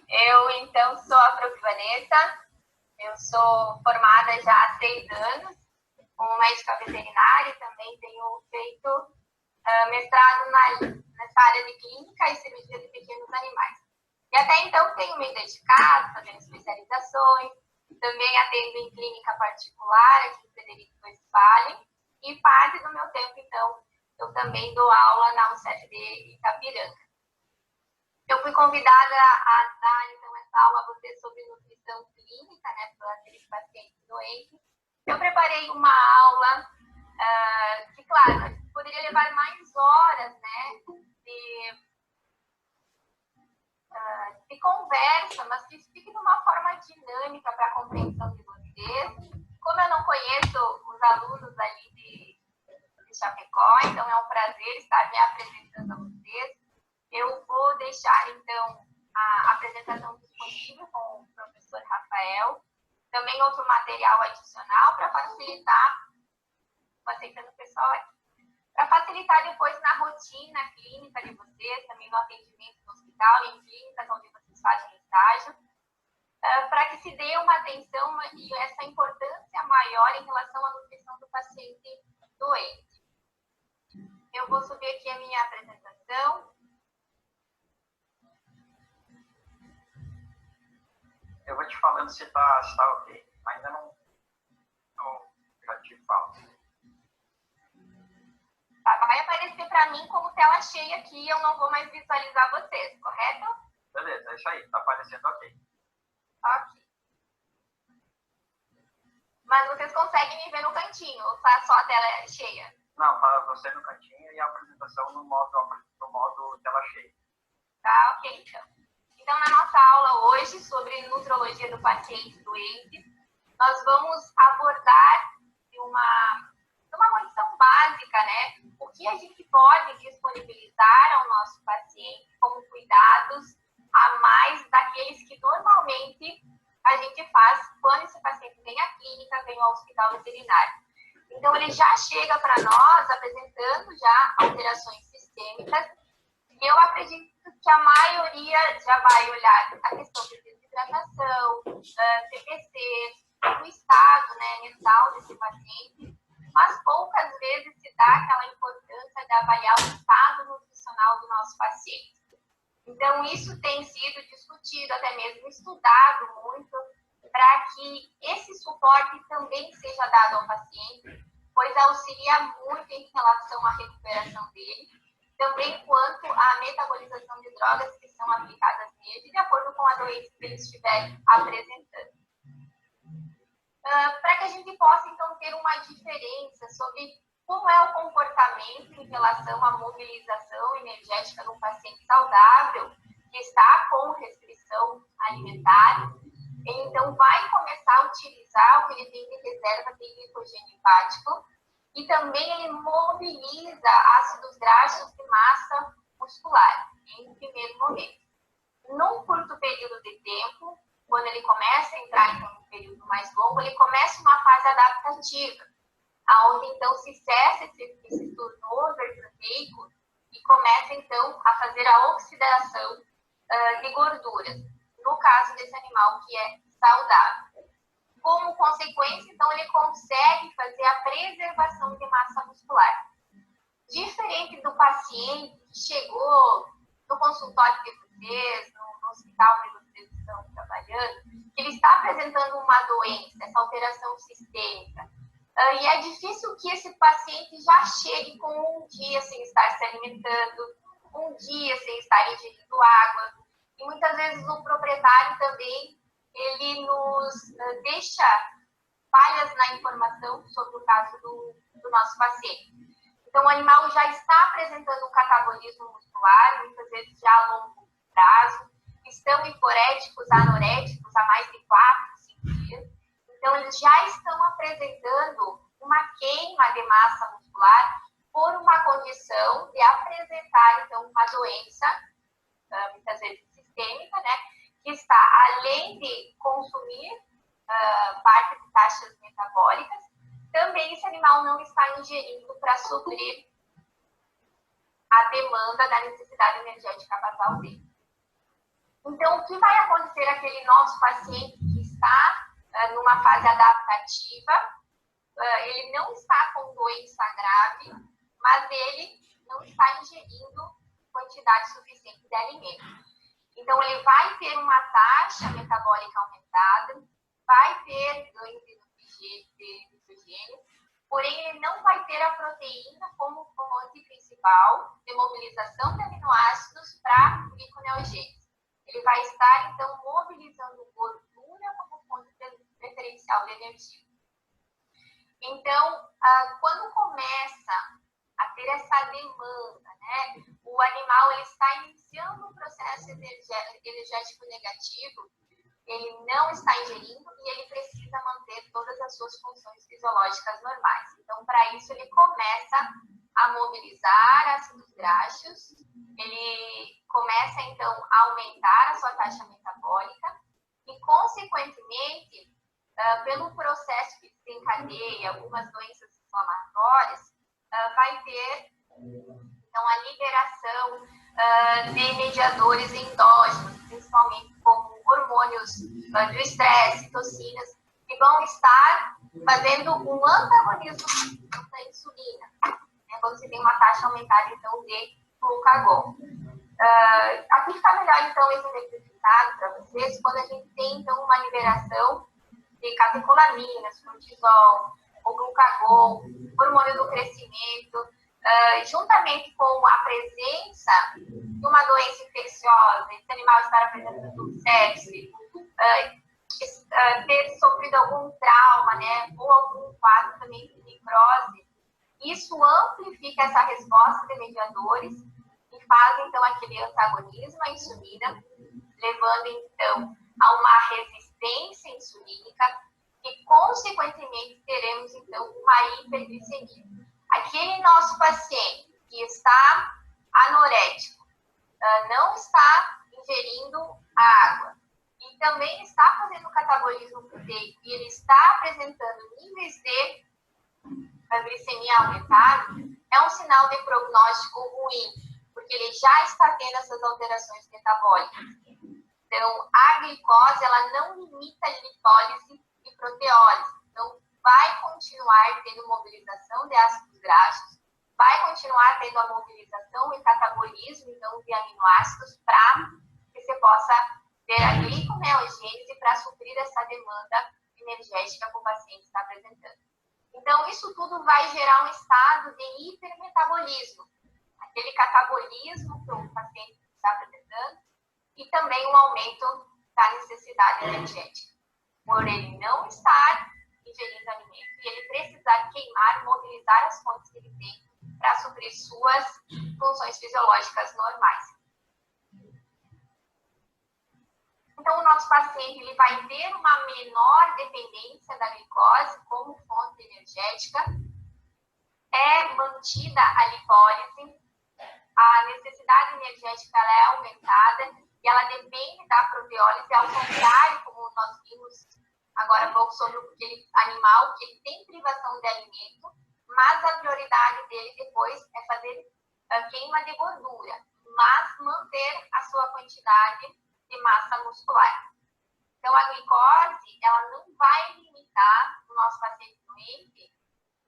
Eu, então, sou a Prof. Vanessa, eu sou formada já há 6 anos como médica veterinária e também tenho feito mestrado nessa área de clínica e cirurgia de pequenos animais. E até então tenho me dedicado, fazendo especializações, também atendo em clínica particular aqui em Frederico Westphalen e parte do meu tempo, então, eu também dou aula na UCFD Itapiranga. Eu fui convidada a dar, então, essa aula a você sobre nutrição clínica, né, para aqueles pacientes doentes. Eu preparei uma aula que, claro, poderia levar mais horas, né, de conversa, mas que fique de uma forma dinâmica para a compreensão de vocês. Como eu não conheço os alunos ali de Chapecó, então é um prazer estar me apresentando a vocês. Eu vou deixar, então, a apresentação disponível com o professor Rafael. Também outro material adicional para facilitar, vou aceitando o pessoal aqui, para facilitar depois na rotina clínica de vocês, também no atendimento no hospital e em clínicas onde vocês fazem estágio, para que se dê uma atenção e essa importância maior em relação à nutrição do paciente doente. Eu vou subir aqui a minha apresentação. Eu vou te falando se tá ok. Ainda não já te falo. Tá, vai aparecer para mim como tela cheia aqui, eu não vou mais visualizar vocês, correto? Beleza, é isso aí, tá aparecendo ok. Ok. Mas vocês conseguem me ver no cantinho, ou tá só a tela cheia? Não, tá você no cantinho e a apresentação no modo tela cheia. Tá, ok, então. Então, na nossa aula hoje sobre nutrologia do paciente doente, nós vamos abordar de uma condição básica, né? O que a gente pode disponibilizar ao nosso paciente como cuidados a mais daqueles que normalmente a gente faz quando esse paciente vem à clínica, vem ao hospital veterinário. Então, ele já chega para nós apresentando já alterações sistêmicas e eu acredito que a maioria já vai olhar a questão de desidratação, CPC, o estado, né, mental desse paciente, mas poucas vezes se dá aquela importância de avaliar o estado nutricional do nosso paciente. Então, isso tem sido discutido, até mesmo estudado muito, para que esse suporte também seja dado ao paciente, pois auxilia muito em relação à recuperação dele, também quanto à metabolização de drogas que são aplicadas nele, de acordo com a doença que ele estiver apresentando. Para que a gente possa, então, ter uma diferença sobre como é o comportamento em relação à mobilização energética no paciente saudável, que está com restrição alimentar, ele, então, vai começar a utilizar o que ele tem de reserva de glicogênio hepático e também ele mobiliza ácidos graxos de massa muscular, em primeiro momento. Num curto período de tempo, quando ele começa a entrar em um período mais longo, ele começa uma fase adaptativa, onde então se cessa esse turnover proteico e começa então a fazer a oxidação de gorduras, no caso desse animal que é saudável. Como consequência, então, ele consegue fazer a preservação de massa muscular. Diferente do paciente que chegou no consultório de vocês, no hospital onde vocês estão trabalhando, ele está apresentando uma doença, essa alteração sistêmica. E é difícil que esse paciente já chegue com um dia sem estar se alimentando, um dia sem estar ingerindo água. E muitas vezes o proprietário também, ele nos deixa falhas na informação sobre o caso do nosso paciente. Então, o animal já está apresentando um catabolismo muscular, muitas vezes já a longo prazo, estão hiporéticos, anoréticos há mais de 4, 5 dias. Então, eles já estão apresentando uma queima de massa muscular por uma condição de apresentar, então, uma doença, muitas vezes sistêmica, né, que está, além de consumir parte de taxas metabólicas, também esse animal não está ingerindo para suprir a demanda da necessidade energética basal dele. Então, o que vai acontecer aquele nosso paciente que está numa fase adaptativa? Ele não está com doença grave, mas ele não está ingerindo quantidade suficiente de alimento. Então, ele vai ter uma taxa metabólica aumentada, vai ter ganho de nitrogênio, porém, ele não vai ter a proteína como fonte principal de mobilização de aminoácidos para gliconeogênese. Ele vai estar, então, mobilizando gordura como fonte preferencial de energia. Então, quando começa a ter essa demanda, né, o animal ele está iniciando um processo energético negativo, ele não está ingerindo e ele precisa manter todas as suas funções fisiológicas normais. Então, para isso, ele começa a mobilizar ácidos graxos, ele começa, então, a aumentar a sua taxa metabólica e, consequentemente, pelo processo que desencadeia algumas doenças inflamatórias, vai ter, então, a liberação de mediadores endógenos, principalmente como hormônios do estresse, toxinas, que vão estar fazendo um antagonismo da insulina, né, quando você tem uma taxa aumentada, então, de glucagon. Aqui fica melhor, então, exemplificado para vocês, quando a gente tem, então, uma liberação de catecolaminas, cortisol, o glucagon, hormônio do crescimento, juntamente com a presença de uma doença infecciosa, esse animal estar apresentando sepse, ter sofrido algum trauma, né, ou algum quadro também de necrose, isso amplifica essa resposta de mediadores e faz, então, aquele antagonismo à insulina, levando, então, a uma resistência insulínica e, consequentemente, teremos, então, uma hiperglicemia. Aquele nosso paciente que está anorético, não está ingerindo água e também está fazendo catabolismo proteico e ele está apresentando níveis de glicemia aumentada, é um sinal de prognóstico ruim, porque ele já está tendo essas alterações metabólicas. Então, a glicose, ela não limita a lipólise e proteólise. Então, vai continuar tendo mobilização de ácidos graxos, vai continuar tendo a mobilização e catabolismo, então, de aminoácidos, para que você possa ter a gliconeogênese para suprir essa demanda energética que o paciente está apresentando. Então, isso tudo vai gerar um estado de hipermetabolismo, aquele catabolismo que o paciente está apresentando, e também um aumento da necessidade energética, por ele não estar ingerindo alimento e ele precisar queimar, mobilizar as fontes que ele tem para suprir suas funções fisiológicas normais. Então, o nosso paciente ele vai ter uma menor dependência da glicose como fonte energética, é mantida a lipólise, a necessidade energética ela é aumentada e ela depende da proteólise, ao contrário, como nós vimos agora há pouco sobre aquele animal que ele tem privação de alimento, mas a prioridade dele depois é fazer queima de gordura, mas manter a sua quantidade de massa muscular. Então, a glicose, ela não vai limitar no nosso paciente doente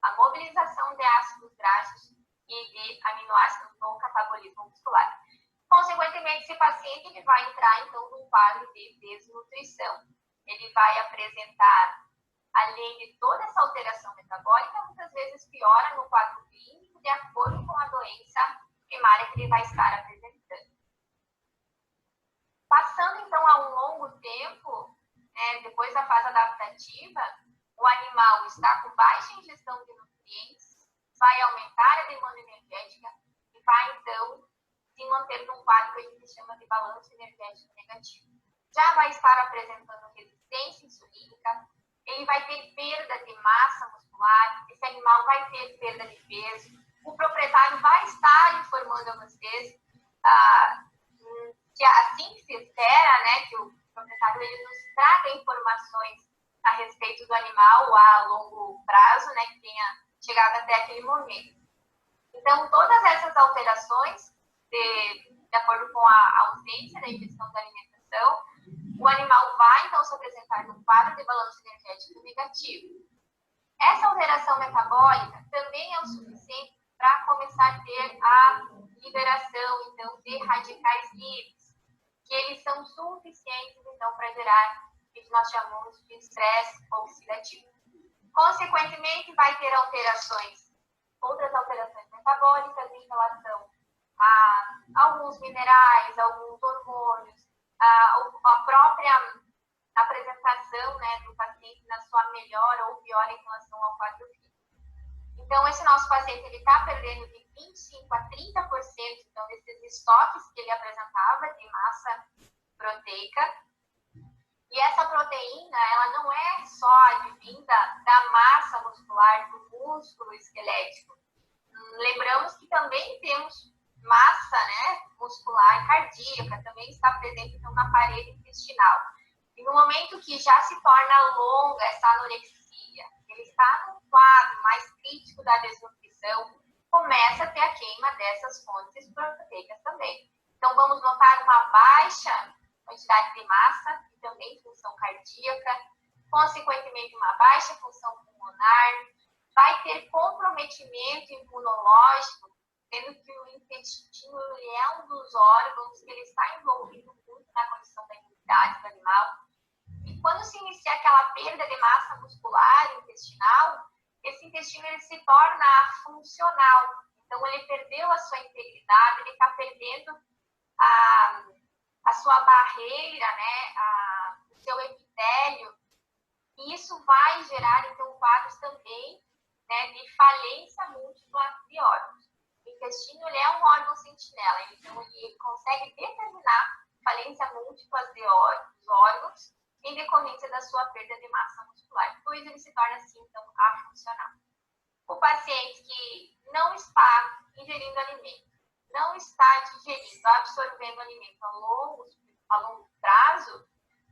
a mobilização de ácidos graxos e de aminoácidos no catabolismo muscular. Consequentemente, esse paciente ele vai entrar, então, num quadro de desnutrição. Ele vai apresentar, além de toda essa alteração metabólica, muitas vezes piora no quadro clínico, de acordo com a doença primária que ele vai estar apresentando. Passando, então, a um longo tempo, né, depois da fase adaptativa, o animal está com baixa ingestão de nutrientes, vai aumentar a demanda energética e vai, então, se manter num quadro que a gente chama de balanço energético negativo. Já vai estar apresentando resistência insulínica, ele vai ter perda de massa muscular, esse animal vai ter perda de peso, o proprietário vai estar informando a vocês que assim que se espera, né, que o proprietário ele nos traga informações a respeito do animal a longo prazo, né, que tenha chegado até aquele momento. Então, todas essas alterações, de acordo com a ausência da ingestão da alimentação, alimentação, o animal vai, então, se apresentar num quadro de balanço energético negativo. Essa alteração metabólica também é o suficiente para começar a ter a liberação, então, de radicais livres, que eles são suficientes, então, para gerar o que nós chamamos de estresse oxidativo. Consequentemente, vai ter outras alterações metabólicas em relação a alguns minerais, alguns hormônios, a própria apresentação, né, do paciente na sua melhor ou pior em relação ao quadro clínico. Então, esse nosso paciente está perdendo de 25% a 30% então, desses estoques que ele apresentava de massa proteica. E essa proteína, ela não é só advinda da massa muscular, do músculo esquelético. Lembramos que também temos massa, né, muscular cardíaca, também está presente então, na parede intestinal. E no momento que já se torna longa essa anorexia, ele está num quadro mais crítico da desnutrição, começa a ter a queima dessas fontes proteicas também. Então, vamos notar uma baixa quantidade de massa, e também função cardíaca, consequentemente uma baixa função pulmonar, vai ter comprometimento imunológico, sendo que o intestino é um dos órgãos que ele está envolvido muito na condição da imunidade do animal. E quando se inicia aquela perda de massa muscular intestinal, esse intestino ele se torna funcional. Então, ele perdeu a sua integridade, ele está perdendo a sua barreira, né, o seu epitélio. E isso vai gerar, então, quadros também, né, de falência múltipla de órgãos. O intestino ele é um órgão sentinela, então ele consegue determinar falência múltipla de órgãos em decorrência da sua perda de massa muscular. Depois ele se torna, assim, então, afuncional. O paciente que não está ingerindo alimento, não está digerindo, absorvendo alimento a longo prazo,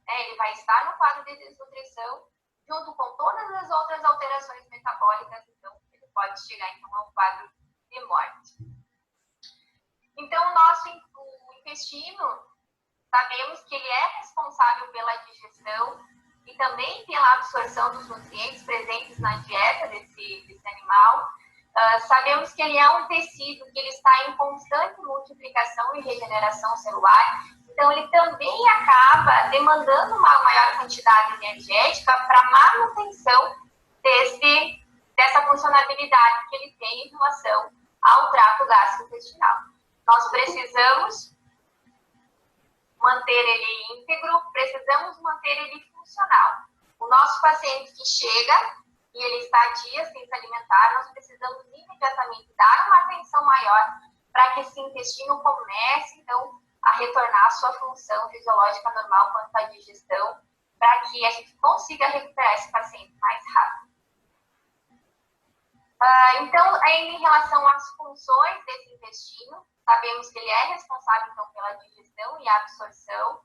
né, ele vai estar no quadro de desnutrição, junto com todas as outras alterações metabólicas, então ele pode chegar então, ao quadro de morte. Então, o intestino, sabemos que ele é responsável pela digestão e também pela absorção dos nutrientes presentes na dieta desse animal. Sabemos que ele é um tecido que ele está em constante multiplicação e regeneração celular, então ele também acaba demandando uma maior quantidade energética para manutenção dessa funcionalidade que ele tem em relação ao trato gastrointestinal. Nós precisamos manter ele íntegro, precisamos manter ele funcional. O nosso paciente que chega e ele está há dias sem se alimentar, nós precisamos imediatamente dar uma atenção maior para que esse intestino comece, então, a retornar à sua função fisiológica normal quanto à digestão, para que a gente consiga recuperar esse paciente mais rápido. Então, ainda em relação às funções desse intestino, sabemos que ele é responsável, então, pela digestão e absorção.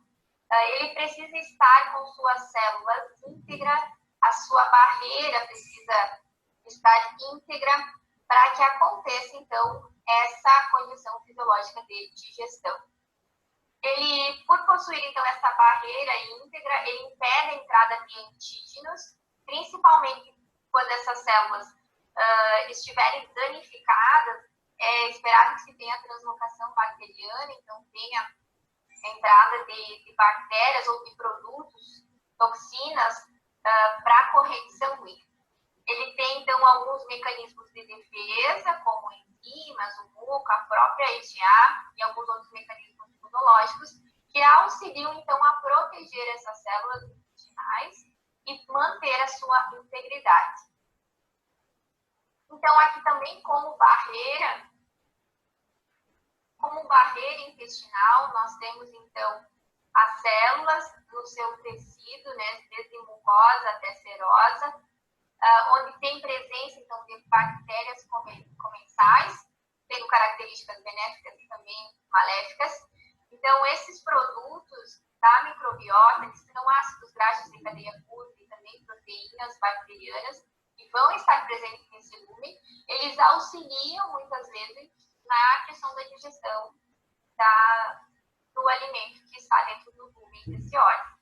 Ele precisa estar com suas células íntegras, a sua barreira precisa estar íntegra para que aconteça, então, essa condição fisiológica de digestão. Ele, por possuir, então, essa barreira íntegra, ele impede a entrada de antígenos, principalmente quando essas células estiverem danificadas. É esperado que se tenha translocação bacteriana, então tenha entrada de bactérias ou de produtos, toxinas, para a corrente sanguínea. Ele tem, então, alguns mecanismos de defesa, como enzimas, o muco, a própria EGA e alguns outros mecanismos imunológicos, que auxiliam, então, a proteger essas células intestinais e manter a sua integridade. Então, aqui também, como barreira intestinal, nós temos, então, as células no seu tecido, né, desde mucosa até serosa, onde tem presença, então, de bactérias comensais, tendo características benéficas e também maléficas. Então, esses produtos da microbiota, que são ácidos graxos de cadeia curta e também proteínas bacterianas, que vão estar presentes nesse lume, eles auxiliam, muitas vezes, na questão da digestão do alimento que está dentro do rumen desse órgão.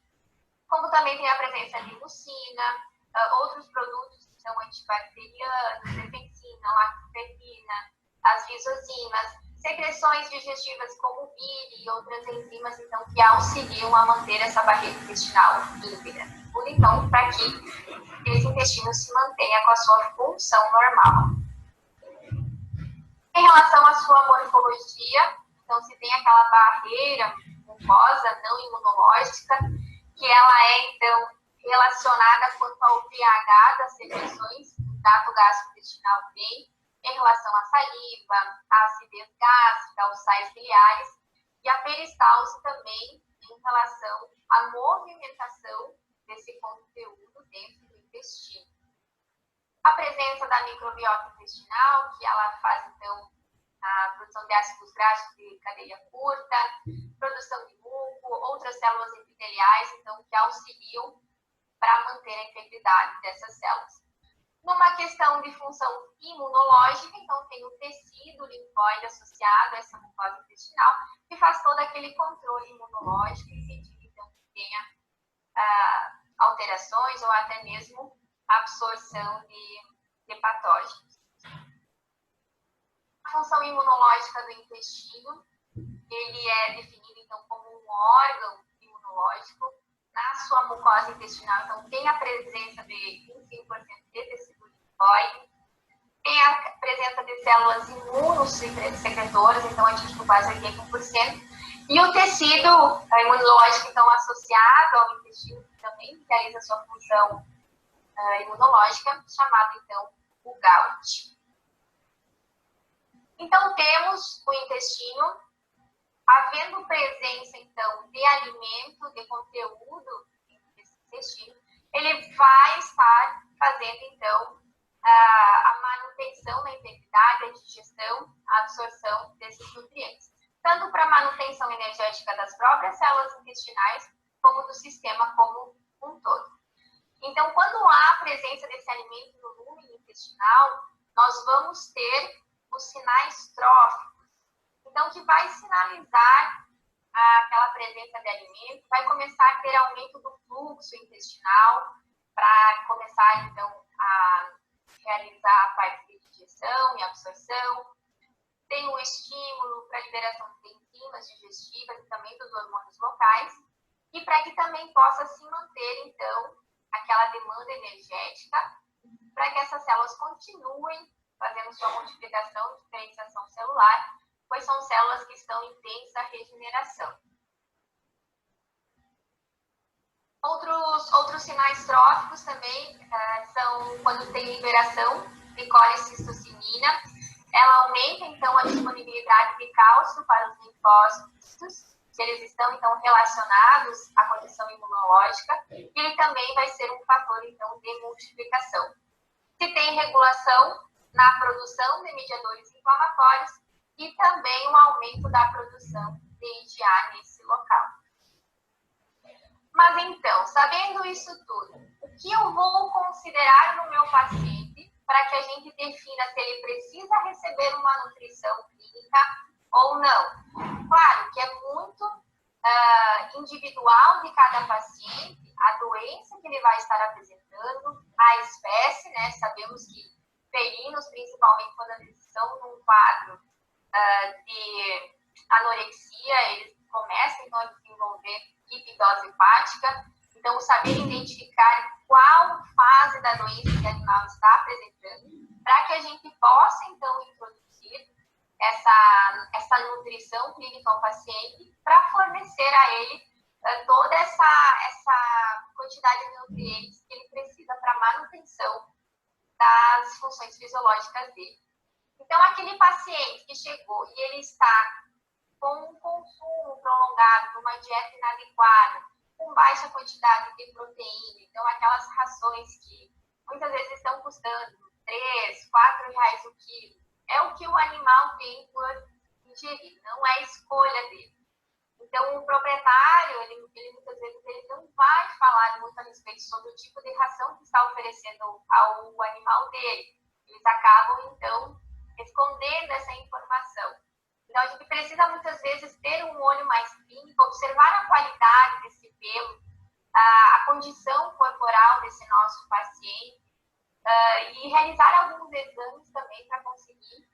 Como também tem a presença de mucina, outros produtos que são antibacterianos, defensina, lactoferrina, as lisozimas, secreções digestivas como bile e outras enzimas, então, que auxiliam a manter essa barreira intestinal íntegra. Tudo, então, para que esse intestino se mantenha com a sua função normal. Em relação à sua morfologia, então, se tem aquela barreira mucosa não imunológica, que ela é, então, relacionada quanto ao pH das secreções que o trato gastrointestinal tem, em relação à saliva, à acidez gástrica, aos sais biliares, e a peristalse também em relação à movimentação desse conteúdo dentro do intestino. A presença da microbiota intestinal, que ela faz, então, a produção de ácidos graxos de cadeia curta, produção de muco, outras células epiteliais, então, que auxiliam para manter a integridade dessas células. Numa questão de função imunológica, então, tem o tecido linfóide associado a essa mucosa intestinal, que faz todo aquele controle imunológico e impede, então, que tenha alterações ou até mesmo absorção de patógenos. A função imunológica do intestino, ele é definido, então, como um órgão imunológico na sua mucosa intestinal, então, tem a presença de 25% de tecido linfóide, tem a presença de células imunossecretoras, então, atinge quase 80%, e o tecido imunológico, então, associado ao intestino, que também realiza sua função imunológica, chamado, então, o GALT. Então, temos o intestino, havendo presença, então, de alimento, de conteúdo nesse intestino, ele vai estar fazendo, então, a manutenção da integridade, a digestão, a absorção desses nutrientes, tanto para a manutenção energética das próprias células intestinais, como do sistema como um todo. Então, quando há a presença desse alimento no lumen intestinal, nós vamos ter os sinais tróficos, então, que vai sinalizar aquela presença de alimento, vai começar a ter aumento do fluxo intestinal, para começar, então, a realizar a parte de digestão e absorção. Tem o estímulo para a liberação de enzimas digestivas e também dos hormônios locais, e para que também possa se manter, então, aquela demanda energética, para que essas células continuem fazendo sua multiplicação e diferenciação celular, pois são células que estão em tensa regeneração. Outros sinais tróficos também são quando tem liberação de colecistocimina, ela aumenta, então, a disponibilidade de cálcio para os linfócitos, se eles estão, então, relacionados à condição imunológica, e ele também vai ser um fator, então, de multiplicação. Se tem regulação na produção de mediadores inflamatórios e também um aumento da produção de IgA nesse local. Mas então, sabendo isso tudo, o que eu vou considerar no meu paciente para que a gente defina se ele precisa receber uma nutrição clínica ou não? Claro que é muito individual de cada paciente, a doença que ele vai estar apresentando, a espécie, né? Sabemos que felinos, principalmente quando eles estão num quadro de anorexia, eles começam, então, a desenvolver hipidose hepática. Então, saber identificar qual fase da doença que o animal está apresentando, para que a gente possa, então, introduzir essa nutrição clínica ao paciente, para fornecer a ele toda essa quantidade de nutrientes que ele precisa para a manutenção das funções fisiológicas dele. Então, aquele paciente que chegou e ele está com um consumo prolongado de uma dieta inadequada, com baixa quantidade de proteína, então aquelas rações que muitas vezes estão custando R$3, R$4 o quilo, é o que o animal tem por ingerir, não é escolha dele. Então, o proprietário, ele muitas vezes ele não vai falar muito a respeito sobre o tipo de ração que está oferecendo ao animal dele. Eles acabam, então, escondendo essa informação. Então, a gente precisa precisa muitas vezes ter um olho mais clínico, observar a qualidade desse pelo, a condição corporal desse nosso paciente e realizar alguns exames também para conseguir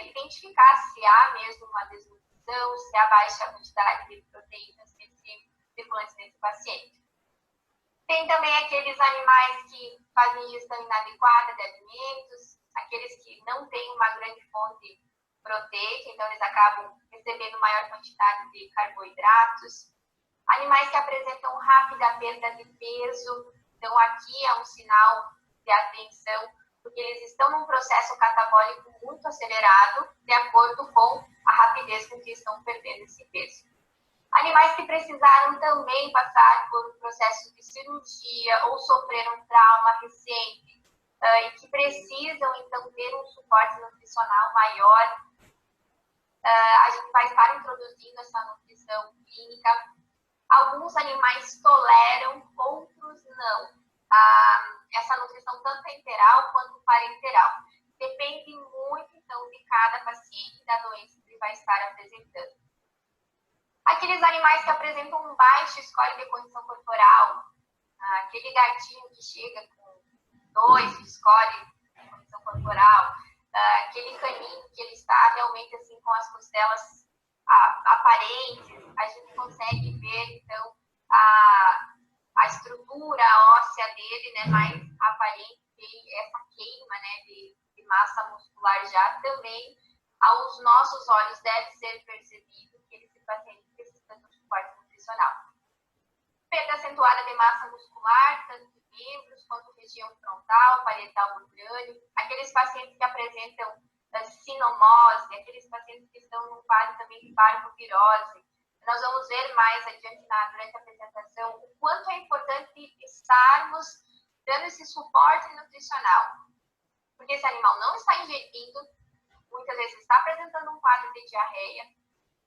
identificar se há mesmo uma desnutrição, se há baixa quantidade de proteínas circulantes nesse paciente. Tem também aqueles animais que fazem ingestão inadequada de alimentos, aqueles que não têm uma grande fonte proteica, então eles acabam recebendo maior quantidade de carboidratos. Animais que apresentam rápida perda de peso, então aqui é um sinal de atenção, porque eles estão num processo catabólico muito acelerado, de acordo com a rapidez com que estão perdendo esse peso. Animais que precisaram também passar por um processo de cirurgia ou sofreram um trauma recente e que precisam, então, ter um suporte nutricional maior. A gente vai estar introduzindo essa nutrição clínica. Alguns animais toleram, outros não. Essa nutrição tanto enteral quanto parenteral. Depende muito, então, de cada paciente, da doença que ele vai estar apresentando. Aqueles animais que apresentam um baixo score de condição corporal, aquele gatinho que chega com 2 de score de condição corporal, aquele caninho que ele está realmente assim com as costelas aparentes, a gente consegue ver, então, a estrutura óssea dele, né, mais aparente, e essa queima, né, de massa muscular já também, aos nossos olhos, deve ser percebido que esse paciente precisa de um suporte nutricional. Perda acentuada de massa muscular, tanto de membros quanto região frontal, parietal do crânio, aqueles pacientes que apresentam sinomose, aqueles pacientes que estão num quadro também de parvovirose. Nós vamos ver mais adiante durante a apresentação o quanto é importante estarmos dando esse suporte nutricional. Porque esse animal não está ingerindo, muitas vezes está apresentando um quadro de diarreia,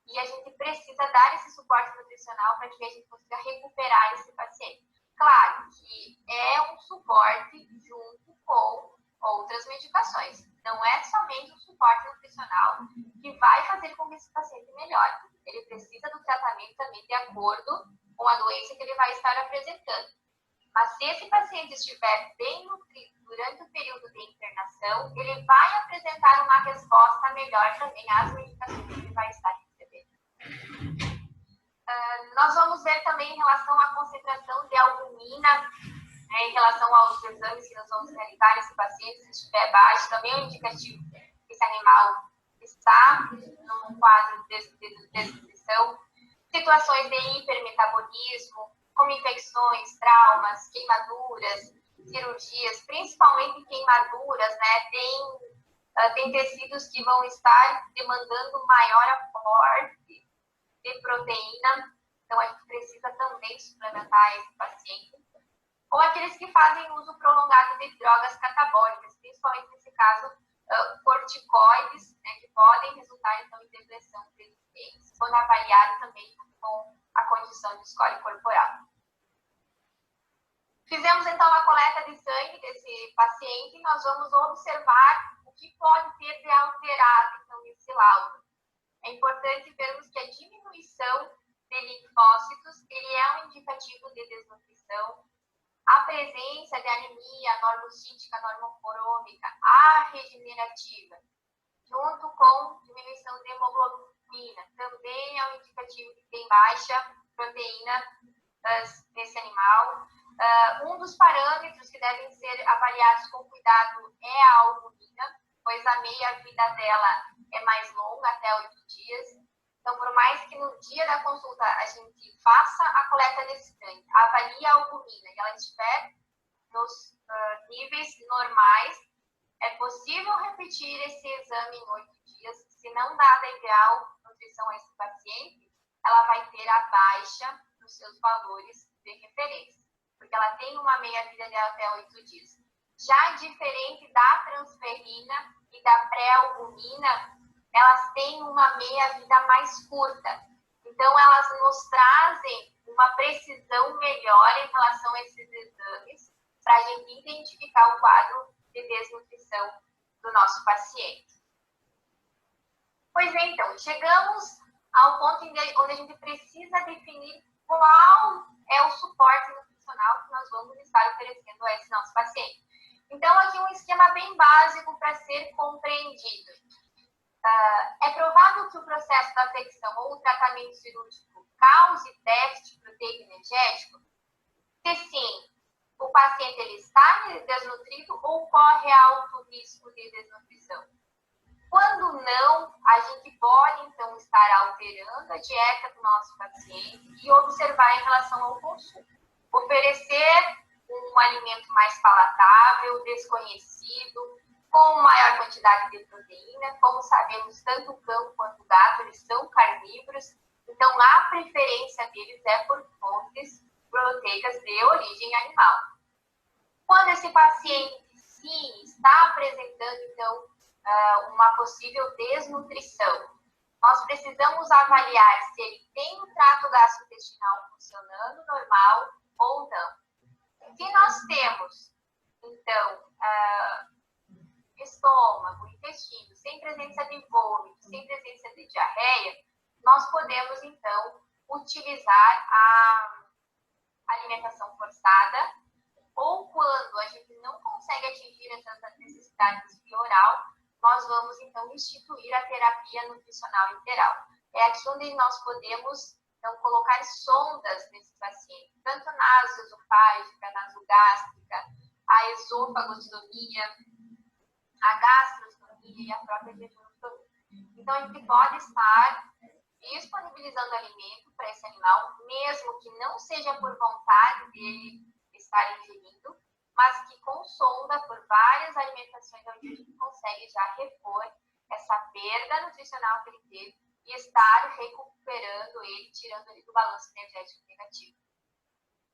e a gente precisa dar esse suporte nutricional para que a gente consiga recuperar esse paciente. Claro que é um suporte junto com outras medicações. Não é somente um suporte nutricional que vai fazer com que esse paciente melhore. Ele precisa do tratamento também de acordo com a doença que ele vai estar apresentando. Mas se esse paciente estiver bem nutrido durante o período de internação, ele vai apresentar uma resposta melhor também às medicações que ele vai estar recebendo. Nós vamos ver também em relação à concentração de albumina, em relação aos exames que nós vamos realizar nesse paciente, se estiver baixo, também é um indicativo que esse animal está num quadro de desnutrição. Situações de hipermetabolismo, como infecções, traumas, queimaduras, cirurgias, principalmente queimaduras, né? Tem tecidos que vão estar demandando maior aporte de proteína, então a gente precisa também suplementar esse paciente. Ou aqueles que fazem uso prolongado de drogas catabólicas, principalmente nesse caso, corticoides, né, que podem resultar então em depressão de resistência, quando avaliado também com a condição de score corporal. Fizemos então a coleta de sangue desse paciente e nós vamos observar o que pode ter de alterado então nesse laudo. É importante vermos que a diminuição de linfócitos ele é um indicativo de desnutrição. A presença de anemia normocítica, normoforômica, regenerativa, junto com diminuição de hemoglobina, também é um indicativo que tem baixa proteína nesse animal. Um dos parâmetros que devem ser avaliados com cuidado é a albumina, pois a meia-vida dela é mais longa, até 8 dias. Então, por mais que no dia da consulta a gente faça a coleta desse sangue, avalie a albumina e ela estiver nos níveis normais, é possível repetir esse exame em 8 dias. Se não dá da ideal nutrição a esse paciente, ela vai ter a baixa nos seus valores de referência, porque ela tem uma meia-vida de até 8 dias. Já diferente da transferrina e da pré-albumina, elas têm uma meia-vida mais curta. Então, elas nos trazem uma precisão melhor em relação a esses exames, para a gente identificar o quadro de desnutrição do nosso paciente. Pois bem, então, chegamos ao ponto onde a gente precisa definir qual é o suporte nutricional que nós vamos estar oferecendo a esse nosso paciente. Então, aqui um esquema bem básico para ser compreendido. É provável que o processo da afecção ou o tratamento cirúrgico cause déficit proteico energético? Se sim, o paciente ele está desnutrido ou corre alto risco de desnutrição? Quando não, a gente pode, então, estar alterando a dieta do nosso paciente e observar em relação ao consumo. Oferecer um alimento mais palatável, desconhecido, com maior quantidade de proteína. Como sabemos, tanto o cão quanto o gato, eles são carnívoros, então a preferência deles é por fontes proteicas de origem animal. Quando esse paciente, sim, está apresentando, então, uma possível desnutrição, nós precisamos avaliar se ele tem o trato gastrointestinal funcionando normal ou não. Se nós temos, então, estômago, intestino, sem presença de vômito, sem presença de diarreia, nós podemos, então, utilizar a alimentação forçada, ou quando a gente não consegue atingir essas necessidades via oral, nós vamos, então, instituir a terapia nutricional integral. É aqui onde nós podemos, então, colocar sondas nesse paciente, tanto na nasoesofágica, nasogástrica, a esofagostomia, a gastrostomia e a própria jejunostomia. Então, a gente pode estar disponibilizando alimento para esse animal, mesmo que não seja por vontade dele estar ingerindo, mas que com sonda por várias alimentações, onde a gente consegue já repor essa perda nutricional que ele teve e estar recuperando ele, tirando ele do balanço energético negativo.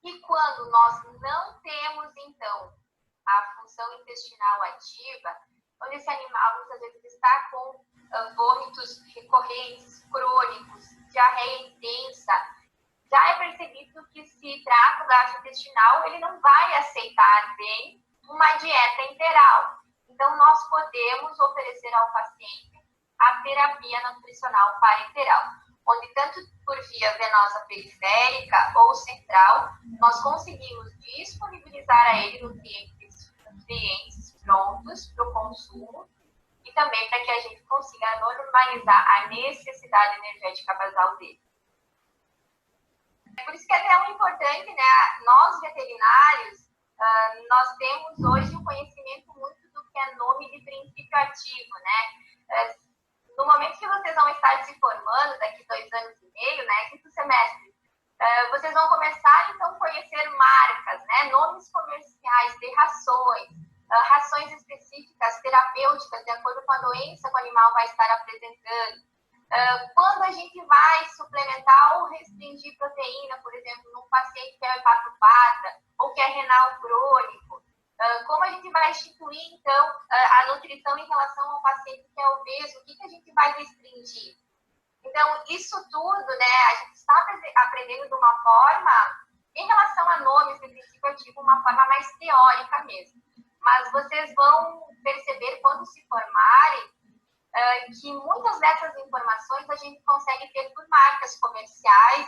E quando nós não temos, então, a função intestinal ativa, onde esse animal muitas vezes está com vômitos recorrentes, crônicos, diarreia intensa, já é percebido que esse trato gastrointestinal ele não vai aceitar bem uma dieta integral. Então, nós podemos oferecer ao paciente a terapia nutricional parenteral, onde tanto por via venosa periférica ou central, nós conseguimos disponibilizar a ele nutrientes prontos para o consumo e também para que a gente consiga normalizar a necessidade energética basal dele. Por isso que é tão importante, né? Nós veterinários, nós temos hoje o conhecimento muito do que é nome de princípio ativo, né? No momento que vocês vão estar se formando, daqui 2 anos e meio, né? Quinto semestre, vocês vão começar, então, a conhecer marcas, né? Nomes comerciais de rações, rações específicas, terapêuticas, de acordo com a doença que o animal vai estar apresentando. Quando a gente vai suplementar ou restringir proteína, por exemplo, num paciente que é hepatopata ou que é renal crônico, como a gente vai instituir, então, a nutrição em relação ao paciente que é obeso, o que a gente vai restringir? Então, isso tudo, né, a gente está aprendendo de uma forma, em relação a nomes de princípio ativo, uma forma mais teórica mesmo. Mas vocês vão perceber, quando se formarem, que muitas dessas informações a gente consegue ter por marcas comerciais,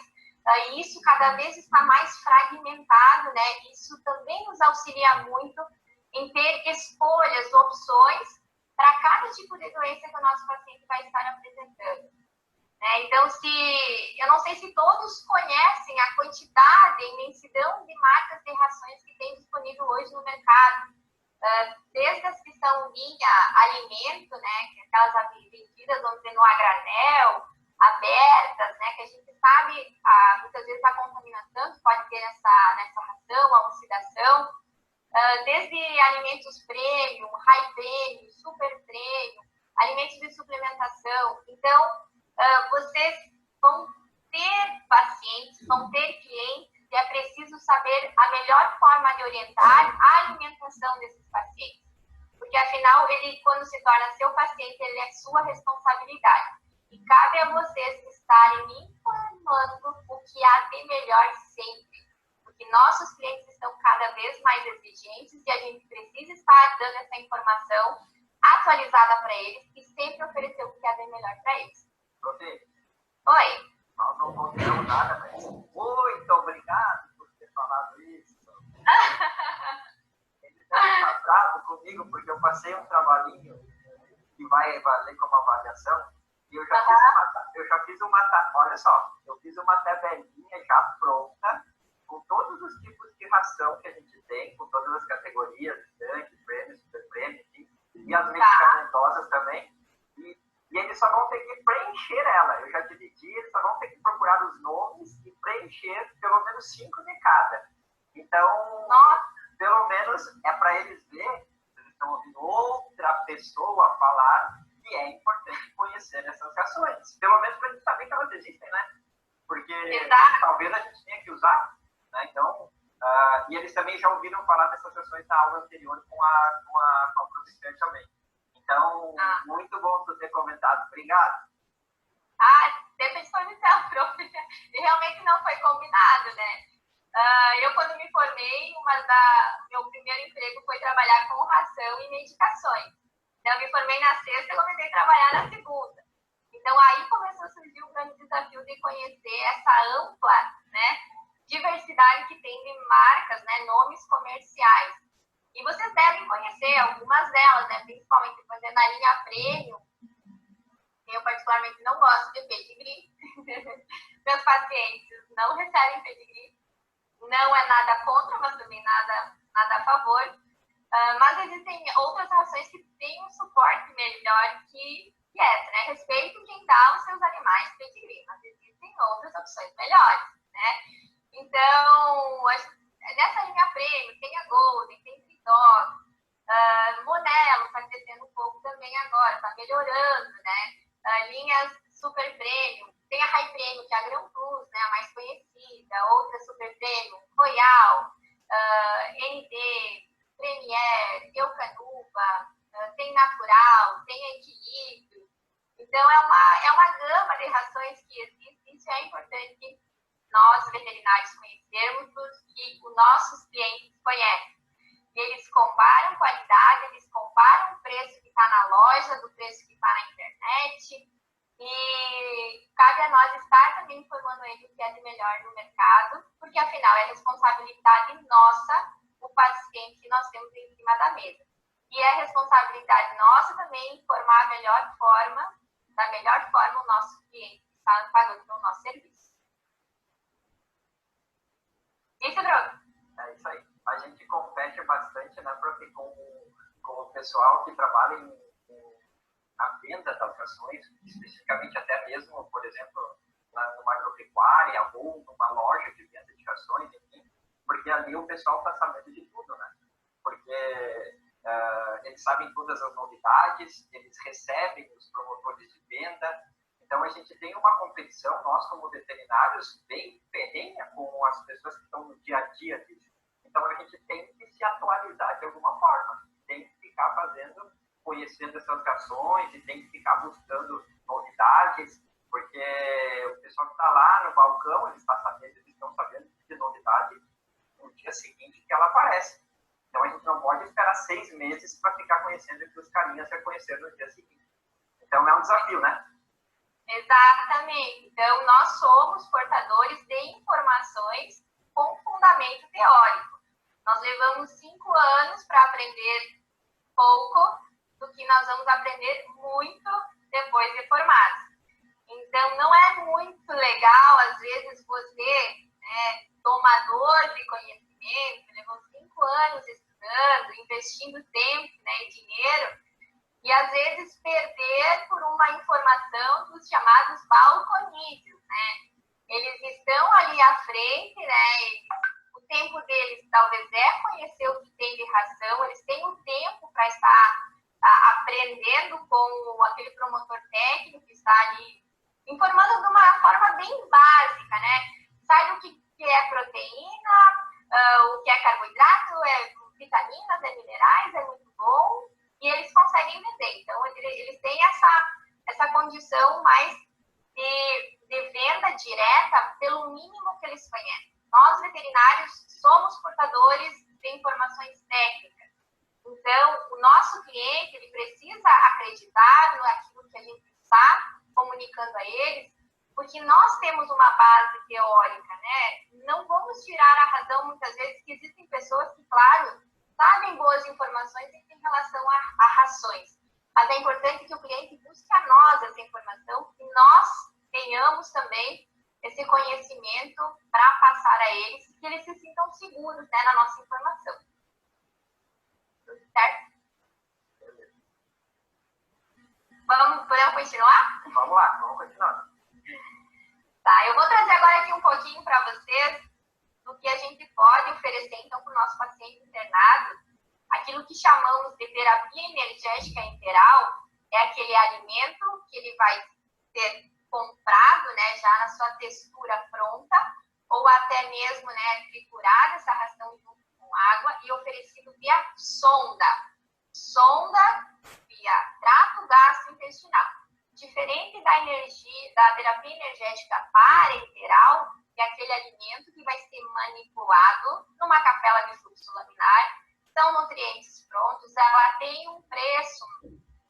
e isso cada vez está mais fragmentado, né? Isso também nos auxilia muito em ter escolhas, opções para cada tipo de doença que o nosso paciente vai estar apresentando. Né? Então, eu não sei se todos conhecem a quantidade, a imensidão de marcas de rações que tem disponível hoje no mercado. Desde as que são linha alimento, né, que aquelas vendidas, vamos dizer, no a granel, abertas, né, que a gente sabe, muitas vezes a contaminação que pode ter nessa ração, a oxidação, desde alimentos premium, high premium, super premium, alimentos de suplementação. Então, vocês vão ter pacientes, vão ter clientes, e é preciso saber a melhor forma de orientar a alimentação desses pacientes. Porque, afinal, ele, quando se torna seu paciente, ele é sua responsabilidade. E cabe a vocês estarem informando o que há de melhor sempre. Porque nossos clientes estão cada vez mais exigentes e a gente precisa estar dando essa informação atualizada para eles e sempre oferecer o que há de melhor para eles. Profe, Oi. Nós não combinamos nada, mas muito obrigado por ter falado isso. Ele está bravo comigo porque eu passei um trabalhinho que vai valer como avaliação e eu já fiz uma, olha só, eu fiz uma tabelinha já pronta com todos os tipos de ração que a gente tem, com todas as categorias, tanque, prêmio, super prêmio, e as medicamentosas também. E eles só vão ter que preencher ela. Eu já dividi, eles só vão ter que procurar os nomes e preencher pelo menos 5 de cada. Então, pelo menos é para eles verem, eles estão ouvindo outra pessoa falar que é importante conhecer essas rações. Pelo menos para a gente saber que elas existem, né? Porque talvez a gente tenha que usar, né? Então, e eles também já ouviram falar dessas rações na aula anterior com a professora também. Então, muito bom tu ter comentado. Obrigado. Teve disposição, prof. E realmente não foi combinado, né? Eu, quando me formei, meu primeiro emprego foi trabalhar com ração e medicações. Então, eu me formei na sexta e comecei a trabalhar na segunda. Então, aí começou a surgir o grande desafio de conhecer essa ampla, né, diversidade que tem de marcas, né, nomes comerciais. E vocês devem conhecer algumas delas, né, principalmente na linha premium. Eu, particularmente, não gosto de pedigree. Meus pacientes não recebem pedigree. Não é nada contra, mas também nada a favor. Mas existem outras rações que têm um suporte melhor que essa, né? Respeito quem dá aos seus animais pedigree, mas existem outras opções melhores, né? Então, nessa linha premium, tem a Golden, tem Tridog, Monelo está crescendo um pouco também agora, está melhorando, né? Linhas super premium, tem a High Premium, que é a Gran Plus, né, a mais conhecida, outra super premium, Royal, ND, Premier, Eucanuba, tem Natural, tem Equilíbrio. Então, é uma gama de rações que existe. Isso é importante nós, veterinários, conhecermos e os nossos clientes conhecem. Eles comparam qualidade, eles comparam o preço que está na loja, do preço que está na internet, e cabe a nós estar também informando ele o que é de melhor no mercado, porque afinal é responsabilidade nossa o paciente que nós temos em cima da mesa. E é responsabilidade nossa também informar da melhor forma o nosso cliente que está pagando pelo nosso serviço. Isso, Bruno? É isso aí. A gente compete bastante, né, prof, com o pessoal que trabalha na venda das rações, especificamente até mesmo, por exemplo, numa agropecuária ou numa loja de venda de rações, enfim, porque ali o pessoal está sabendo de tudo, né? Porque eles sabem todas as novidades, eles recebem os promotores de venda. Então, a gente tem uma competição, nós como veterinários, bem ferrenha com as pessoas que estão no dia a dia disso. Então, a gente tem que se atualizar de alguma forma, tem que ficar conhecendo essas rações e tem que ficar buscando novidades, porque o pessoal que está lá no balcão, eles estão sabendo de novidade no dia seguinte que ela aparece. Então, a gente não pode esperar 6 meses para ficar conhecendo o que os carinhas já conheceram no dia seguinte. Então, é um desafio, né? Exatamente. Então, nós somos portadores de informações com fundamento teórico. Nós levamos 5 anos para aprender pouco do que nós vamos aprender muito depois de formados. Então, não é muito legal, às vezes, você, tomador de conhecimento, levou 5 anos estudando, investindo tempo, né, e dinheiro, e às vezes perder por uma informação dos chamados balconídeos, né? Eles estão ali à frente, né? O tempo deles talvez é conhecer o que tem de ração, eles têm um tempo para estar aprendendo com aquele promotor técnico que está ali, informando de uma forma bem básica, né? Sabe o que é proteína, o que é carboidrato, é vitaminas, é minerais, é muito bom, e eles conseguem vender. Então, eles têm essa condição mais de venda direta pelo mínimo que eles conhecem. Nós, veterinários, somos portadores de informações técnicas. Então, o nosso cliente, ele precisa acreditar naquilo que a gente está comunicando a eles, porque nós temos uma base teórica, né? Não vamos tirar a razão, muitas vezes, que existem pessoas que, claro, sabem boas informações em relação a rações. Mas é importante que o cliente busque a nós essa informação e nós tenhamos também esse conhecimento para passar a eles, que eles se sintam seguros, né, na nossa informação. Tudo certo? Podemos continuar? Vamos lá, vamos continuar. Tá, eu vou trazer agora aqui um pouquinho para vocês do que a gente pode oferecer, então, para o nosso paciente internado. Aquilo que chamamos de terapia energética enteral é aquele alimento que ele vai ser comprado, né, já na sua textura pronta, ou até mesmo, né, triturada essa ração junto com água e oferecido via sonda. Sonda via trato gastrointestinal. Diferente da terapia energética parenteral, que é aquele alimento que vai ser manipulado numa capela de fluxo laminar, são nutrientes prontos, ela tem um preço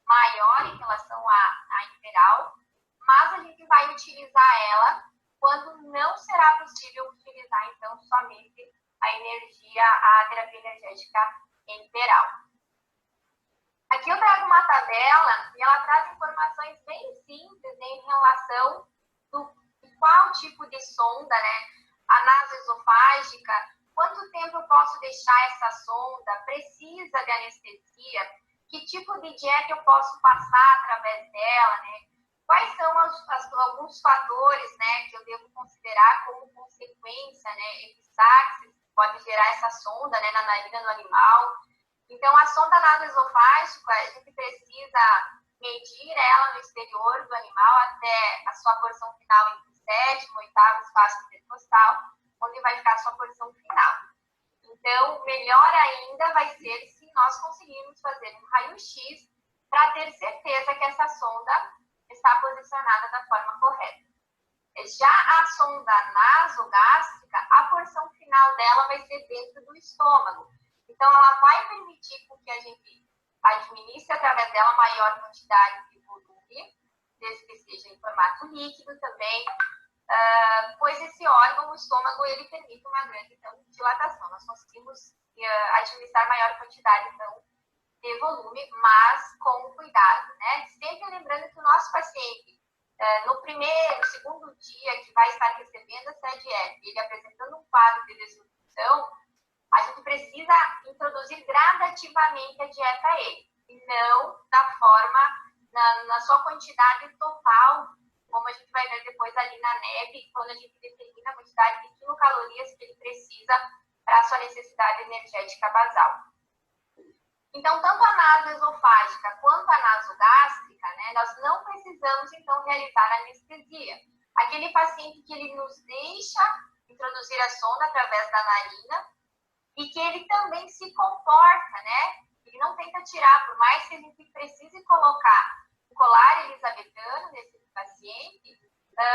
maior em relação à enteral, mas a gente vai utilizar ela quando não será possível utilizar, então, somente a terapia energética enteral. Aqui eu trago uma tabela e ela traz informações bem simples, né, em relação de qual tipo de sonda, né, a nasoesofágica, quanto tempo eu posso deixar essa sonda, precisa de anestesia, que tipo de dieta eu posso passar através dela, né, quais são alguns fatores, né, que eu devo considerar como consequência, né, epistaxis, que pode gerar essa sonda, né, na narina do animal. Então, a sonda nasoesofágica, a gente precisa medir ela no exterior do animal até a sua porção final entre o 7º e 8º espaço intercostal, onde vai ficar a sua porção final. Então, melhor ainda vai ser se nós conseguirmos fazer um raio-x para ter certeza que essa sonda está posicionada da forma correta. Já a sonda nasogástrica, a porção final dela vai ser dentro do estômago. Então, ela vai permitir que a gente administre através dela maior quantidade de volume, desde que seja em formato líquido também, pois esse órgão, o estômago, ele permite uma grande, então, dilatação. Nós conseguimos administrar maior quantidade, então, de volume, mas com cuidado, né? Sempre lembrando que o nosso paciente, no segundo dia que vai estar recebendo essa dieta, ele apresentando um quadro de desnutrição, a gente precisa introduzir gradativamente a dieta a ele, e não da forma, na sua quantidade total, como a gente vai ver depois ali na neve, quando a gente determina a quantidade de quilocalorias que ele precisa para a sua necessidade energética basal. Então, tanto a nasoesofágica quanto a nasogástrica, né, nós não precisamos, então, realizar anestesia. Aquele paciente que ele nos deixa introduzir a sonda através da narina, e que ele também se comporta, né? Ele não tenta tirar, por mais que a gente precise colocar o colar elisabetano nesse paciente,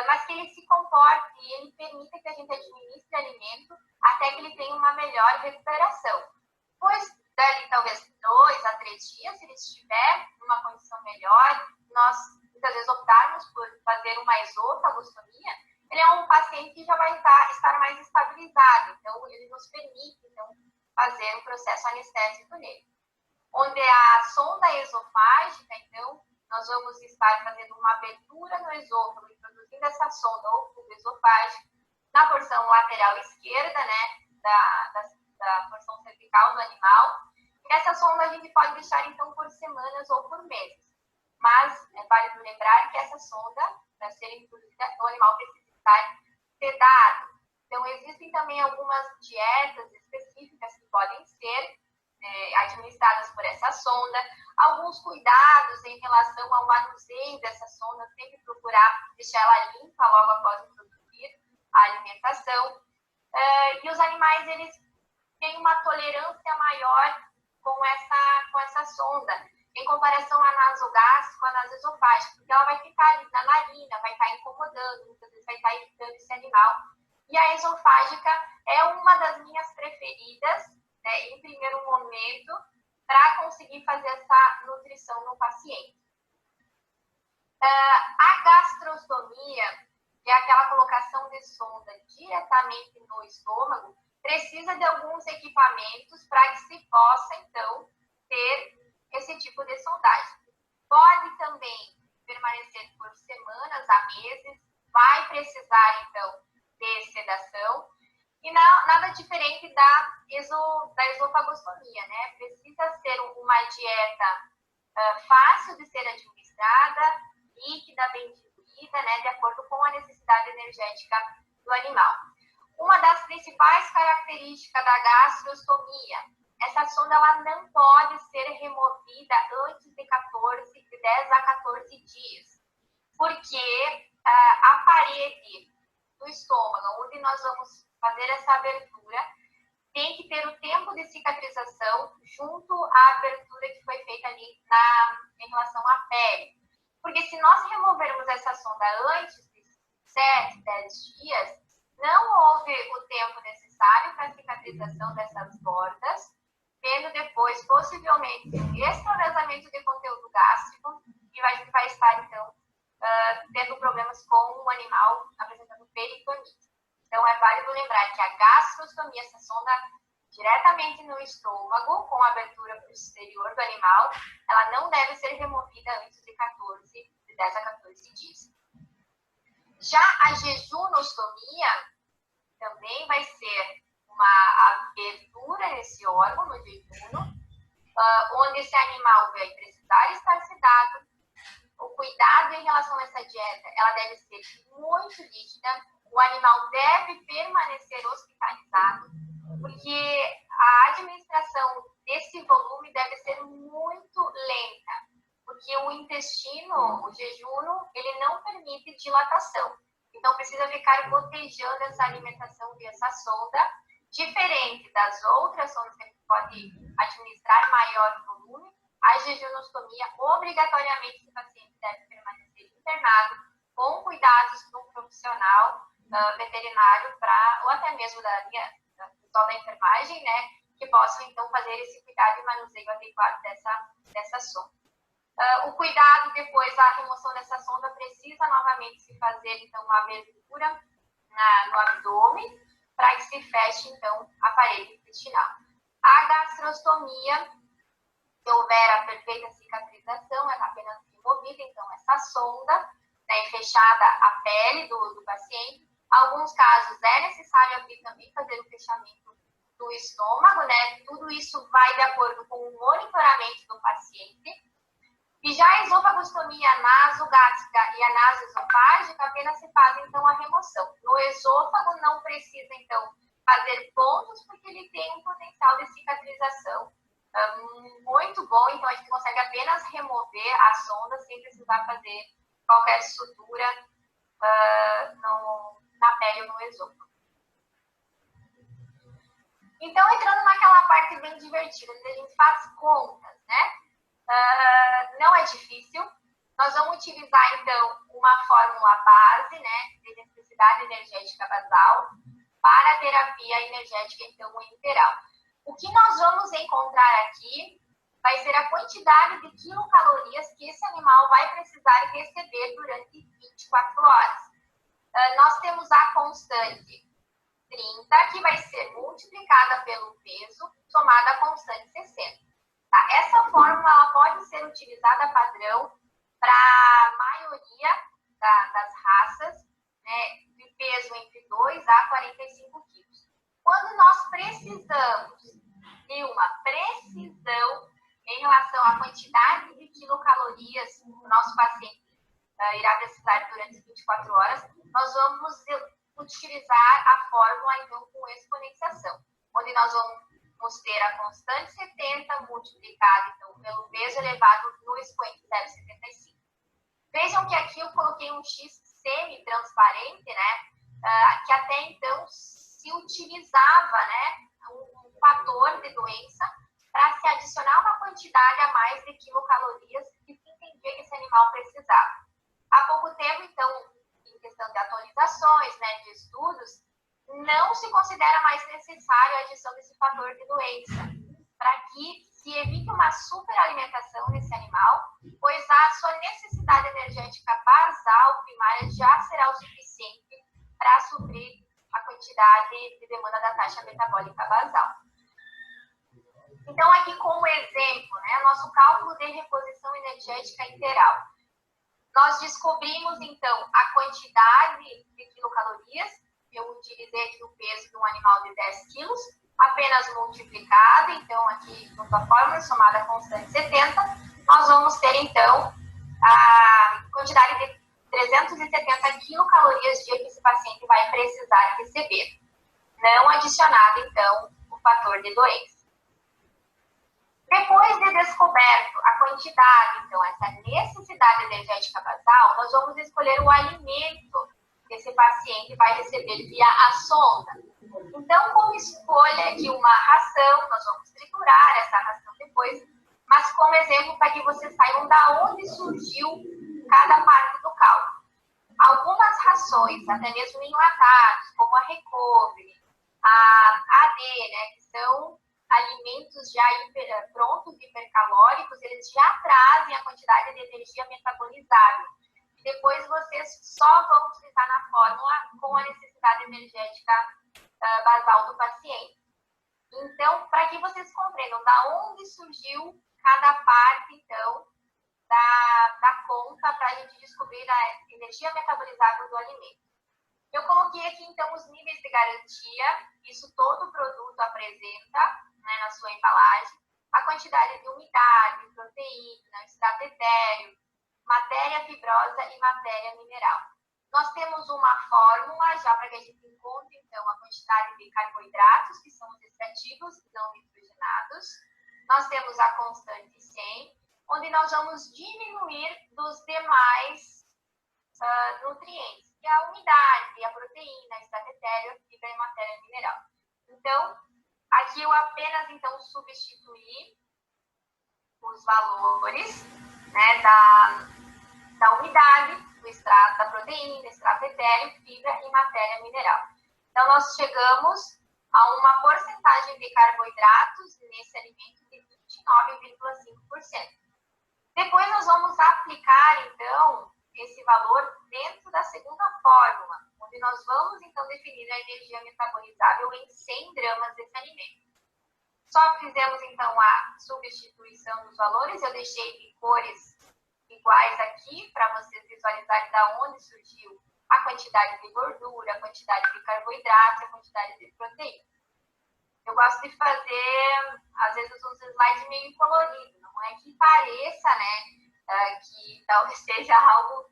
mas que ele se comporte e ele permita que a gente administre alimento até que ele tenha uma melhor recuperação. Pois, dali talvez 2 a 3 dias, se ele estiver numa condição melhor, nós muitas vezes optarmos por fazer uma esofagostomia, ele é um paciente que já vai estar mais estabilizado, então ele nos permite, então, fazer um processo anestésico nele. Onde a sonda esofágica, então, nós vamos estar fazendo uma abertura no esôfago, introduzindo essa sonda ou tubo esofágico na porção lateral esquerda, né, da porção cervical do animal. E essa sonda a gente pode deixar, então, por semanas ou por meses. Mas é válido lembrar que essa sonda, para ser introduzida, o animal precisa estar sedado. Então, existem também algumas dietas específicas que podem ser administradas por essa sonda. Alguns cuidados em relação ao manuseio dessa sonda, sempre procurar deixar ela limpa logo após introduzir a alimentação. E os animais, eles têm uma tolerância maior com essa sonda, em comparação à nasogástrica, à nasoesofágica, porque ela vai ficar ali na narina, vai estar incomodando, muitas vezes vai estar irritando esse animal. E a esofágica é uma das minhas preferidas, né, em primeiro momento, para conseguir fazer essa nutrição no paciente. A gastrostomia é sonda diretamente no estômago, precisa de alguns equipamentos para que se possa, então, ter esse tipo de sondagem. Pode também permanecer por semanas a meses, vai precisar, então, de sedação, e nada diferente da esofagostomia, né? Precisa ser uma dieta fácil de ser administrada, líquida, bem diluída, né? De acordo com a necessidade energética do animal. Uma das principais características da gastrostomia, essa sonda ela não pode ser removida antes de 10 a 14 dias, porque a parede do estômago, onde nós vamos fazer essa abertura, tem que ter o tempo de cicatrização junto à abertura que foi feita ali em relação à pele. Porque se nós removermos essa sonda antes de 7, 10 dias, não houve o tempo necessário para a cicatrização dessas bordas, tendo depois, possivelmente, um extravasamento de conteúdo gástrico e vai estar, então, tendo problemas com o animal apresentando peritonite. Então, é válido lembrar que a gastrostomia, essa sonda diretamente no estômago, com a abertura posterior do animal, ela não deve ser removida antes de 10 a 14 dias. Já a jejunostomia também vai ser uma abertura nesse órgão, no jejuno, onde esse animal vai precisar estar sedado. O cuidado em relação a essa dieta, ela deve ser muito rígida, o animal deve permanecer hospitalizado, porque a administração desse volume deve ser muito lenta, porque o intestino, o jejuno, ele não permite dilatação. Então, precisa ficar gotejando essa alimentação dessa sonda, diferente das outras sondas que a gente pode administrar maior volume. A jejunostomia, obrigatoriamente, esse paciente deve permanecer internado com cuidados de um profissional veterinário, ou até mesmo do pessoal da enfermagem, né, que possam, então, fazer esse cuidado e manuseio adequado dessa sonda. O cuidado depois da remoção dessa sonda precisa novamente se fazer, então, uma abertura no abdômen para que se feche, então, a parede intestinal. A gastrostomia, se houver a perfeita cicatrização, é apenas removida, então, essa sonda, né, e fechada a pele do paciente. Em alguns casos é necessário aqui também fazer o fechamento do estômago, né? Tudo isso vai de acordo com o monitoramento do paciente. E já a esofagostomia nasogástrica e a nasoesofágica apenas se faz, então, a remoção. No esôfago não precisa, então, fazer pontos, porque ele tem um potencial de cicatrização muito bom, então a gente consegue apenas remover a sonda sem precisar fazer qualquer sutura na pele ou no esôfago. Então, entrando naquela parte bem divertida, onde a gente faz contas, né? Não é difícil. Nós vamos utilizar, então, uma fórmula base, né, de necessidade energética basal para a terapia energética, então, integral. O que nós vamos encontrar aqui vai ser a quantidade de quilocalorias que esse animal vai precisar receber durante 24 horas. Nós temos a constante 30, que vai ser multiplicada pelo peso, somada à constante 60. Tá? Essa fórmula ela pode ser utilizada padrão para a maioria das raças, né, de peso entre 2 a 45 quilos. Quando nós precisamos de uma precisão em relação à quantidade de quilocalorias que o nosso paciente irá precisar durante 24 horas, nós vamos utilizar a fórmula, então, com exponenciação, onde nós vamos ter a constante 70 multiplicada, então, pelo peso elevado no expoente 0,75. Vejam que aqui eu coloquei um X semi-transparente, né, que até então se utilizava, né, um fator de doença para se adicionar uma quantidade a mais de quilocalorias que se entendia que esse animal precisava. Há pouco tempo, então, em questão de atualizações, né, de estudos, não se considera mais necessário a adição desse fator de doença, para que se evite uma superalimentação nesse animal, pois a sua necessidade energética basal primária já será o suficiente para suprir a quantidade de demanda da taxa metabólica basal. Então, aqui como exemplo, né, nosso cálculo de reposição energética integral. Nós descobrimos, então, a quantidade de quilocalorias. Eu utilizei aqui o peso de um animal de 10 quilos, apenas multiplicado, então, aqui junto à fórmula, somada a constante 70, nós vamos ter, então, a quantidade de 370 quilocalorias dia que esse paciente vai precisar receber, não adicionado, então, o fator de doença. Depois de descoberto a quantidade, então, essa necessidade energética basal, nós vamos escolher o alimento que esse paciente vai receber via a sonda. Então, como escolha de uma ração, nós vamos triturar essa ração depois, mas como exemplo para que vocês saibam da onde surgiu cada parte do cálculo. Algumas rações, até mesmo enlatados, como a Recovery, a AD, né, que são alimentos já prontos, hipercalóricos, eles já trazem a quantidade de energia metabolizável. E depois vocês só vão utilizar na fórmula com a necessidade energética basal do paciente. Então, para que vocês compreendam da onde surgiu cada parte, então, da conta para a gente descobrir a energia metabolizável do alimento. Eu coloquei aqui, então, os níveis de garantia, isso todo produto apresenta, né, na sua embalagem, a quantidade de umidade, proteína, extrato etéreo, matéria fibrosa e matéria mineral. Nós temos uma fórmula, já para que a gente encontre, então, a quantidade de carboidratos, que são os extrativos não nitrogenados. Nós temos a constante 100, onde nós vamos diminuir dos demais nutrientes, que é a umidade, a proteína, extrato etéreo, a fibra e matéria mineral. Então, aqui eu apenas, então, substituí os valores, né, da umidade, do extrato da proteína, extrato etéreo, fibra e matéria mineral. Então, nós chegamos a uma porcentagem de carboidratos nesse alimento de 29,5%. Depois nós vamos aplicar, então, esse valor dentro da segunda fórmula, onde nós vamos, então, definir a energia metabolizável em 100 gramas desse alimento. Só fizemos, então, a substituição dos valores. Eu deixei de cores iguais aqui, para vocês visualizarem da onde surgiu a quantidade de gordura, a quantidade de carboidratos, a quantidade de proteína. Eu gosto de fazer, às vezes, uns slides meio coloridos. Não é que pareça, né, que talvez seja algo,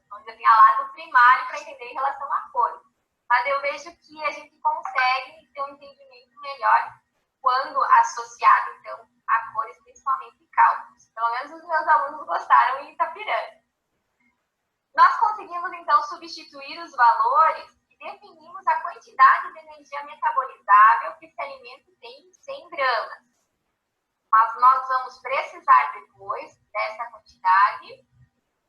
vamos dizer assim, a lado primário para entender em relação à cor. Mas eu vejo que a gente consegue ter um entendimento melhor quando associado, então, a cores, principalmente cálculos. Pelo menos os meus alunos gostaram em Itapiranga. Nós conseguimos, então, substituir os valores e definimos a quantidade de energia metabolizável que esse alimento tem em 100 gramas. Mas nós vamos precisar depois dessa quantidade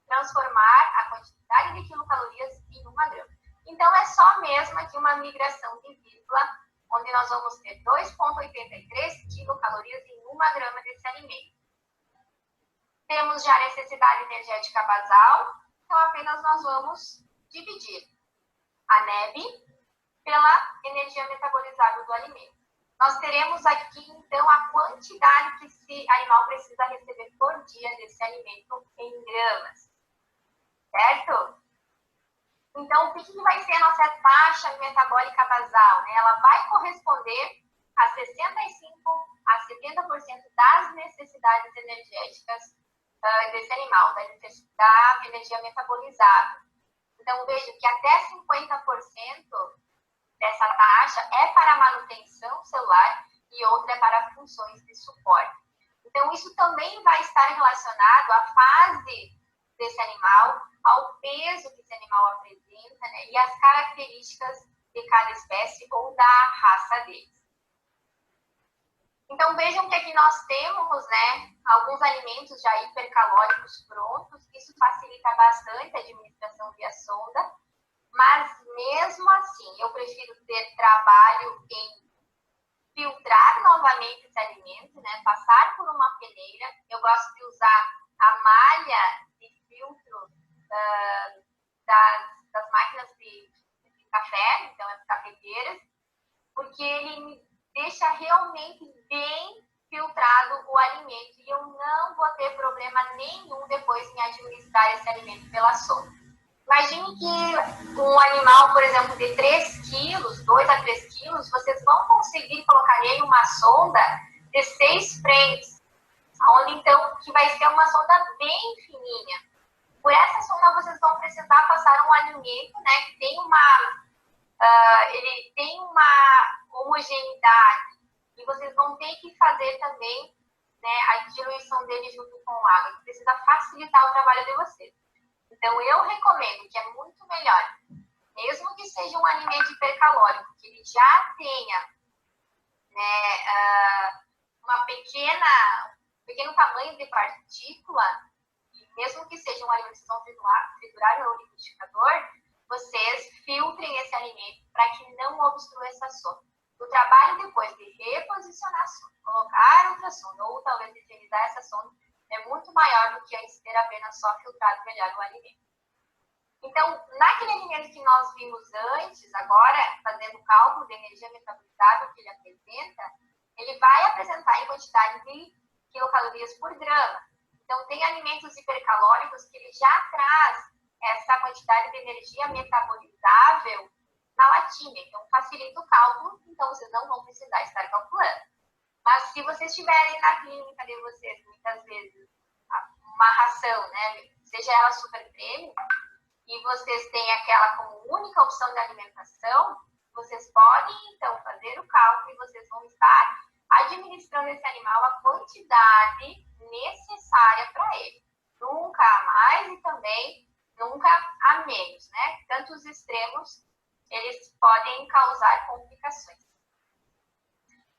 transformar a quantidade de quilocalorias em 1 grama. Então, é só mesmo aqui uma migração de vírgula, onde nós vamos ter 2,83 quilocalorias em 1 grama desse alimento. Temos já a necessidade energética basal, então apenas nós vamos dividir a NEB pela energia metabolizável do alimento. Nós teremos aqui, então, a quantidade que esse animal precisa receber por dia desse alimento em gramas. Certo? Então, o que vai ser a nossa taxa metabólica basal? Né? Ela vai corresponder a 65% a 70% das necessidades energéticas desse animal, da energia metabolizável. Então, veja que até 50% dessa taxa é para manutenção celular e outra é para funções de suporte. Então, isso também vai estar relacionado à fase desse animal, ao peso que esse animal apresenta, né, e às características de cada espécie ou da raça deles. Então, vejam que aqui nós temos, né, alguns alimentos já hipercalóricos prontos. Isso facilita bastante a administração via sonda. Mas, mesmo assim, eu prefiro ter trabalho em filtrar novamente esse alimento, né? Passar por uma peneira. Eu gosto de usar a malha de filtro das máquinas de café, então é cafeteiras, porque ele deixa realmente bem filtrado o alimento e eu não vou ter problema nenhum depois em administrar esse alimento pela sonda. Imagine que um animal, por exemplo, de 3 quilos, 2 a 3 quilos, vocês vão conseguir colocar nele uma sonda de 6 frames, onde então que vai ser uma sonda bem fininha. Por essa sonda vocês vão precisar passar um alimento, né, que tem ele tem uma homogeneidade e vocês vão ter que fazer também, né, a diluição dele junto com água, que precisa facilitar o trabalho de vocês. Então eu recomendo que é muito melhor, mesmo que seja um alimento hipercalórico, que ele já tenha, né, um pequeno tamanho de partícula, e mesmo que seja um alimento que vão triturar no liquidificador, vocês filtrem esse alimento para que não obstrua essa sonda. O trabalho depois de reposicionar a sonda, colocar outra sonda ou talvez utilizar essa sonda é muito maior do que antes ter apenas só filtrado melhor o alimento. Então, naquele alimento que nós vimos antes, agora, fazendo o cálculo de energia metabolizável que ele apresenta, ele vai apresentar em quantidade de quilocalorias por grama. Então, tem alimentos hipercalóricos que ele já traz essa quantidade de energia metabolizável na latinha. Então, facilita o cálculo, então vocês não vão precisar estar calculando. Mas se vocês tiverem na clínica de vocês, muitas vezes, uma ração, né, seja ela super premium, e vocês têm aquela como única opção de alimentação, vocês podem, então, fazer o cálculo e vocês vão estar administrando esse animal a quantidade necessária para ele. Nunca a mais e também nunca a menos, né? Tanto os extremos, eles podem causar complicações.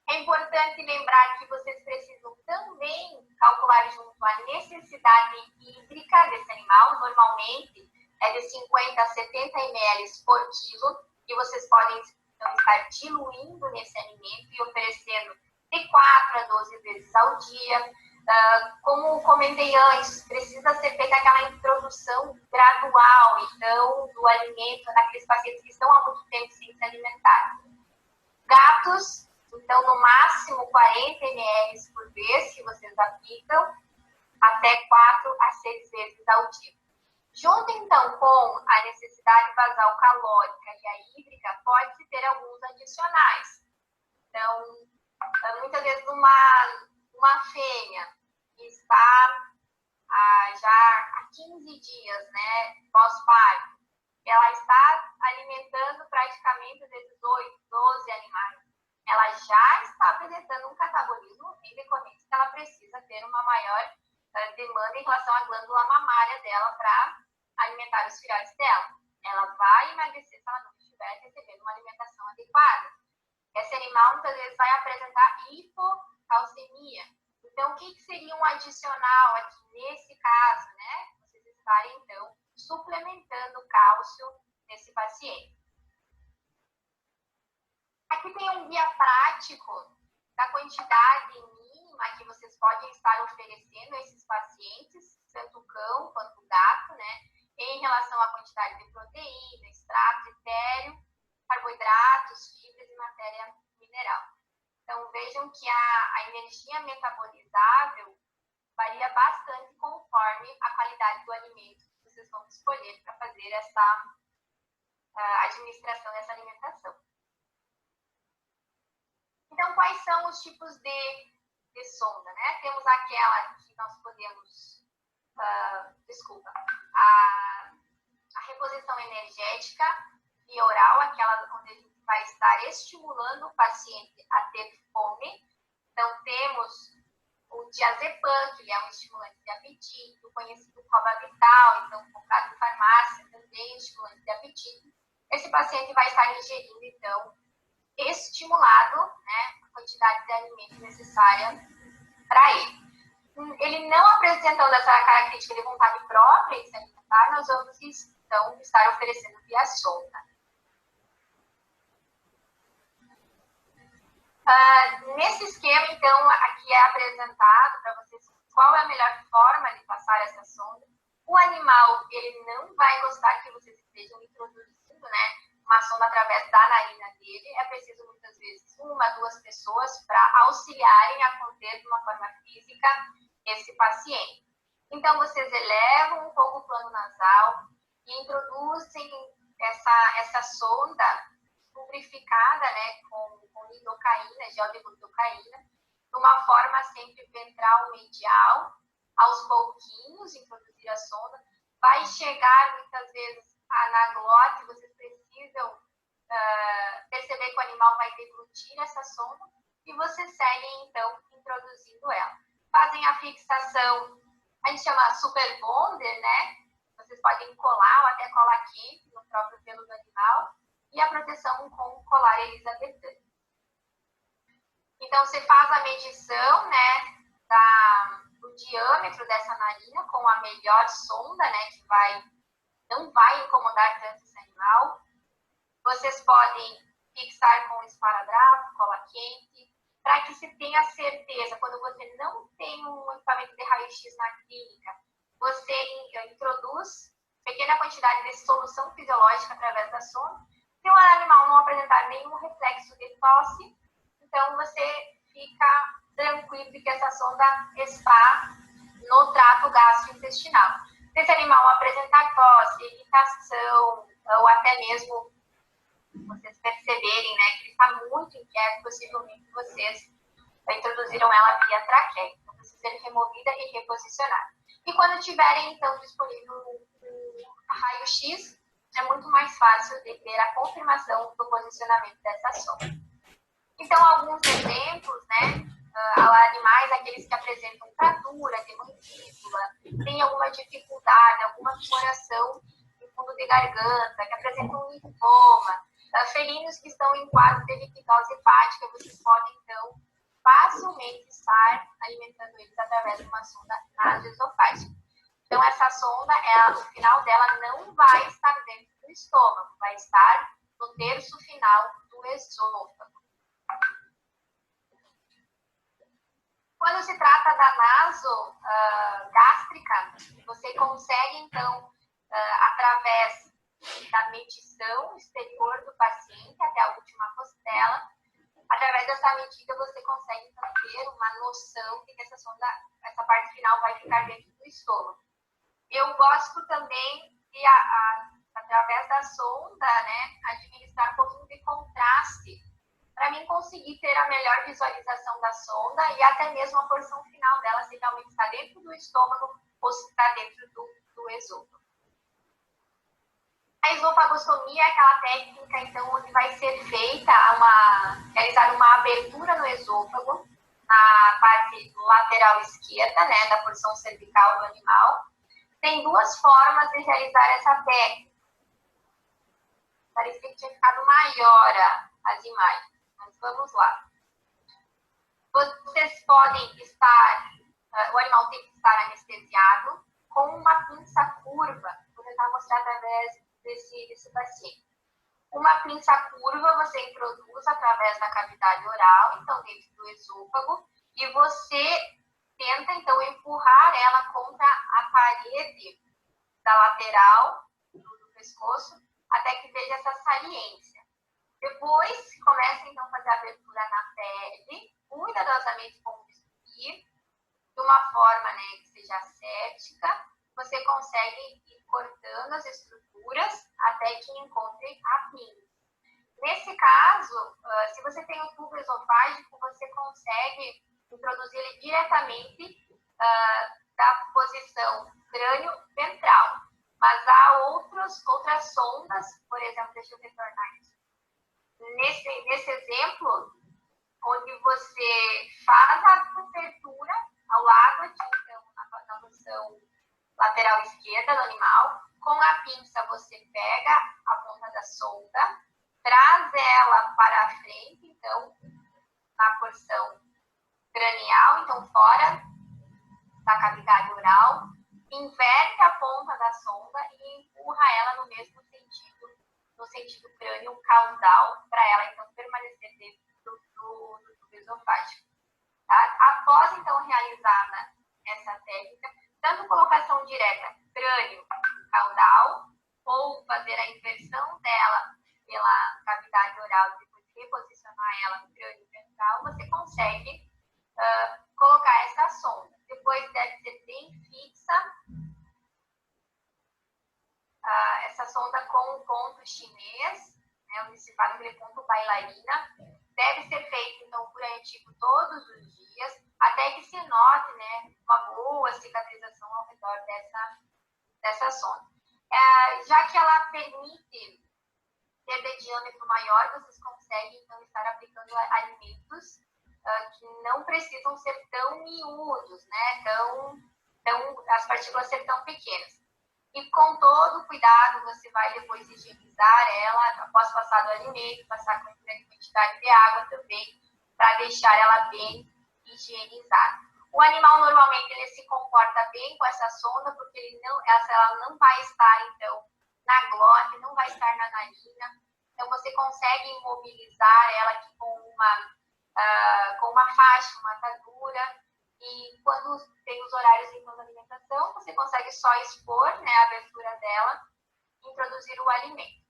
É importante lembrar que vocês precisam também calcular junto a necessidade hídrica desse animal. Normalmente é de 50 a 70 ml por quilo, que vocês podem então, estar diluindo nesse alimento e oferecendo de 4 a 12 vezes ao dia. Como comentei antes, precisa ser feita aquela introdução gradual, então, do alimento naqueles pacientes que estão há muito tempo sem se alimentar. Gatos, então, no máximo 40 ml por vez que vocês aplicam, até 4 a 6 vezes ao dia. Junto, então, com a necessidade basal calórica e a hídrica, pode-se ter alguns adicionais. Então, muitas vezes uma fêmea que está já há 15 dias, né, pós-parto, ela está alimentando praticamente 18, 12 animais. Ela já está apresentando um catabolismo em decorrência que ela precisa ter uma maior demanda em relação à glândula mamária dela para alimentar os filhotes dela. Ela vai emagrecer se ela não estiver recebendo uma alimentação adequada. Esse animal muitas vezes vai apresentar hipocalcemia. Então, o que seria um adicional aqui nesse caso, né? Vocês estarem, então, suplementando cálcio nesse paciente. Aqui tem um guia prático da quantidade mínima que vocês podem estar oferecendo a esses pacientes, tanto o cão quanto o gato, né? Em relação à quantidade de proteína, extrato etéreo, carboidratos, fibras e matéria mineral. Então, vejam que a energia metabolizável varia bastante conforme a qualidade do alimento que vocês vão escolher para fazer essa administração dessa alimentação. Então, quais são os tipos de sonda, né? Temos aquela que nós podemos, a reposição energética via oral, aquela onde a gente vai estar estimulando o paciente a ter fome. Então, temos o diazepam, que é um estimulante de apetite, o conhecido Coba Vital, então, comprado em farmácia, também estimulante de apetite. Esse paciente vai estar ingerindo, então, estimulado, né, a quantidade de alimento necessária para ele. Ele não apresentando essa característica de vontade própria em se alimentar, nós vamos, então, estar oferecendo via sonda. Nesse esquema, então, aqui é apresentado para vocês qual é a melhor forma de passar essa sonda. O animal, ele não vai gostar que vocês estejam introduzindo, né, uma sonda através da narina dele, é preciso muitas vezes 1, 2 pessoas para auxiliarem a conter de uma forma física esse paciente. Então, vocês elevam um pouco o plano nasal e introduzem essa sonda lubrificada, né, com lidocaína, gel de lidocaína, de uma forma sempre ventral medial, aos pouquinhos, introduzir a sonda. Vai chegar, muitas vezes, na glote, vocês precisam perceber que o animal vai deglutir essa sonda e vocês seguem, então, introduzindo ela. Fazem a fixação, a gente chama super bonder, né? Vocês podem colar ou até colar quente no próprio pelo do animal e a proteção com colar elisabetano. Então, você faz a medição, né, do diâmetro dessa narina com a melhor sonda, né, que não vai incomodar tanto esse animal. Vocês podem fixar com esparadrapo, cola quente, para que se tenha certeza, quando você não tem um equipamento de raio-x na clínica, você introduz pequena quantidade de solução fisiológica através da sonda. Se o animal não apresentar nenhum reflexo de tosse, então você fica tranquilo de que essa sonda está no trato gastrointestinal. Se esse animal apresentar tosse, irritação, ou até mesmo vocês perceberem, né, que ele está muito inquieto, possivelmente vocês introduziram ela via traqueia. Então, precisa ser removida e reposicionada. E quando tiverem, então, disponível o raio-x, é muito mais fácil de ter a confirmação do posicionamento dessa sonda. Então, alguns exemplos, né, animais, aqueles que apresentam fratura de mandíbula, têm alguma dificuldade, alguma tumoração no fundo de garganta, que apresentam um linfoma, felinos que estão em quadro de lipidose hepática, vocês podem, então, facilmente estar alimentando eles através de uma sonda nasoesofágica. Então, essa sonda, o final dela não vai estar dentro do estômago, vai estar no terço final do esôfago. Quando se trata da naso gástrica, você consegue, então, através da medição exterior do paciente até a última costela, através dessa medida você consegue, então, ter uma noção de que essa parte final vai ficar dentro do estômago. Eu gosto também de, através da sonda, né, administrar um pouquinho de contraste, para mim conseguir ter a melhor visualização da sonda e até mesmo a porção final dela, se realmente está dentro do estômago ou se está dentro do esôfago. A esofagostomia é aquela técnica, então, onde vai ser realizada uma abertura no esôfago, na parte lateral esquerda, né, da porção cervical do animal. Tem 2 formas de realizar essa técnica. Parecia que tinha ficado maior as imagens, mas vamos lá. Vocês podem o animal tem que estar anestesiado com uma pinça curva. Vou tentar mostrar através desse paciente. Uma pinça curva você introduz através da cavidade oral, então dentro do esôfago, e você tenta, então, empurrar ela contra a parede da lateral do pescoço, até que veja essa saliência. Depois, começa, então, a fazer a abertura na pele, cuidadosamente com o bisturi, de uma forma, né, que seja ascética. Você consegue ir cortando as estruturas até que encontre a pinça. Nesse caso, se você tem o tubo esofágico, você consegue introduzir ele diretamente da posição crânio-ventral. Mas há outras sondas, por exemplo, deixa eu retornar isso. Nesse exemplo, onde você faz a abertura ao lado aqui, então, na posição lateral esquerda do animal, com a pinça você pega a ponta da sonda, traz ela para a frente, então, na porção cranial, então fora da cavidade oral, inverte a ponta da sonda e empurra ela no mesmo sentido, no sentido crânio-caudal, para ela, então, permanecer dentro do tubo esofágico. Tá? Após, então, realizada essa técnica, tanto colocação direta crânio-caudal, ou fazer a inversão dela pela cavidade oral, depois reposicionar ela no crânio ventral, você consegue colocar essa sonda. Depois deve ser bem fixa, essa sonda com um ponto chinês, né, onde se fala aquele ponto bailarina. Deve ser feito, então, por antigo todos os dias, até que se note, né, uma boa cicatrização ao redor dessa sonda. Já que ela permite ter de diâmetro maior, vocês conseguem, então, estar aplicando alimentos que não precisam ser tão miúdos, né, as partículas ser tão pequenas. E com todo cuidado, você vai depois higienizar ela, após passar do alimento, passar com grande quantidade de água também, para deixar ela bem higienizada. O animal, normalmente, ele se comporta bem com essa sonda, porque ela não vai estar, então, na glote, não vai estar na narina. Então, você consegue imobilizar ela aqui com uma faixa, uma atadura. E quando tem os horários então, da alimentação, você consegue só expor, né, a abertura dela e introduzir o alimento.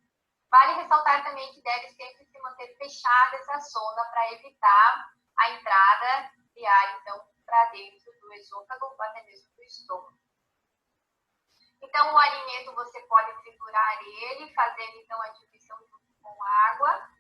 Vale ressaltar também que deve sempre se manter fechada essa sonda para evitar a entrada de ar, então, para dentro do esôfago ou até mesmo do estômago. Então, o alimento você pode triturar ele, fazendo então a diluição junto com água,